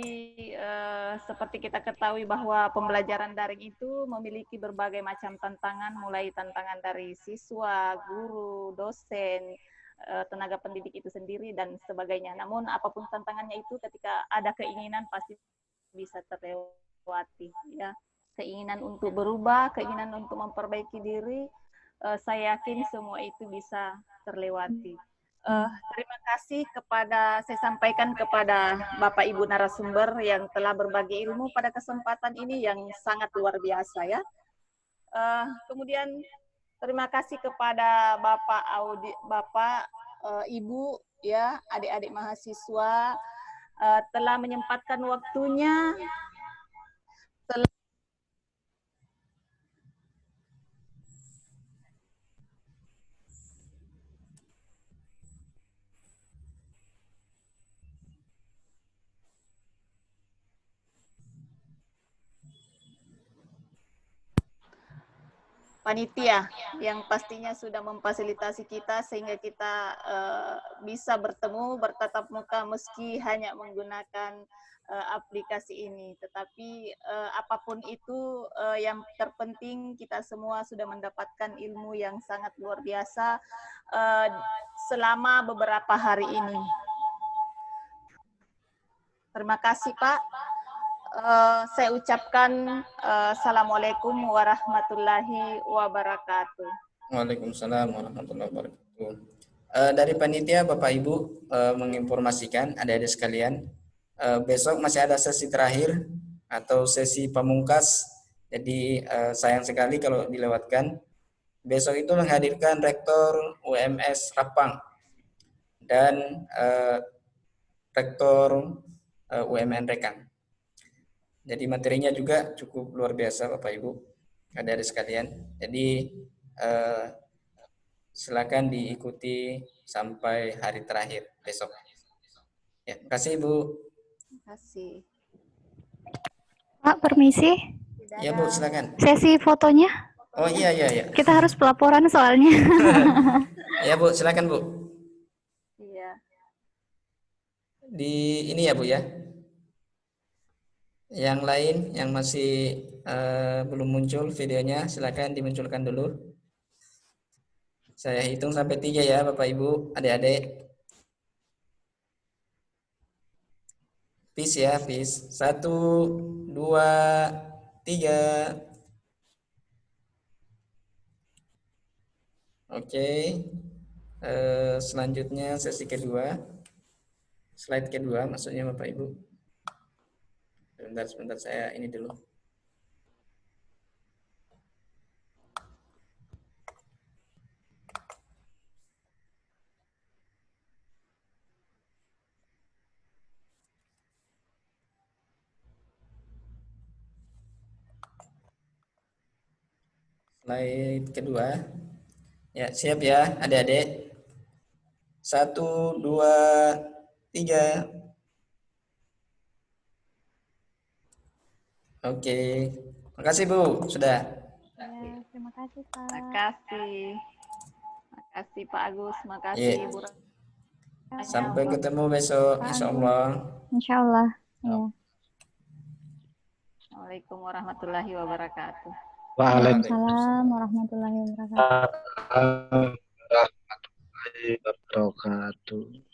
seperti kita ketahui bahwa pembelajaran daring itu memiliki berbagai macam tantangan, mulai tantangan dari siswa, guru, dosen, tenaga pendidik itu sendiri dan sebagainya. Namun apapun tantangannya itu ketika ada keinginan pasti bisa terlewati ya. Keinginan untuk berubah, keinginan untuk memperbaiki diri, saya yakin semua itu bisa terlewati. Terima kasih saya sampaikan kepada Bapak Ibu narasumber yang telah berbagi ilmu pada kesempatan ini yang sangat luar biasa ya. Kemudian terima kasih kepada Bapak, Ibu ya, adik-adik mahasiswa telah menyempatkan waktunya. Panitia yang pastinya sudah memfasilitasi kita sehingga kita bisa bertemu bertatap muka meski hanya menggunakan aplikasi ini. Tetapi apapun itu yang terpenting kita semua sudah mendapatkan ilmu yang sangat luar biasa selama beberapa hari ini. Terima kasih Pak. Saya ucapkan Assalamualaikum warahmatullahi wabarakatuh. Waalaikumsalam warahmatullahi wabarakatuh. Dari panitia Bapak Ibu menginformasikan adik-adik sekalian, besok masih ada sesi terakhir atau sesi pamungkas. Jadi sayang sekali kalau dilewatkan. Besok itu menghadirkan Rektor UMS Rapang dan Rektor UMN Rekan. Jadi materinya juga cukup luar biasa Bapak Ibu, adik-adik sekalian. Jadi silakan diikuti sampai hari terakhir besok. Ya, terima kasih Ibu. Terima kasih. Pak, permisi. Ya Bu, silakan. Sesi fotonya. Oh iya. Kita harus pelaporan soalnya. Ya Bu, silakan Bu. Iya. Di ini ya Bu ya. Yang lain yang masih belum muncul videonya, silakan dimunculkan dulu. Saya hitung sampai 3 ya, Bapak Ibu, adik-adik. Peace ya, peace. 1, 2, 3. Oke. Selanjutnya sesi kedua. Slide kedua maksudnya Bapak Ibu. Sebentar saya ini dulu. Slide kedua. Ya, siap ya adik-adik. 1, 2, 3. Oke. Makasih Bu, sudah. Ya, terima kasih Pak. Makasih. Makasih Pak Agus, makasih Iya. Bu. Sampai ketemu besok, insya Allah. Insya Allah. Ya. Assalamualaikum warahmatullahi wabarakatuh. Waalaikumsalam warahmatullahi wabarakatuh. Warahmatullahi wabarakatuh.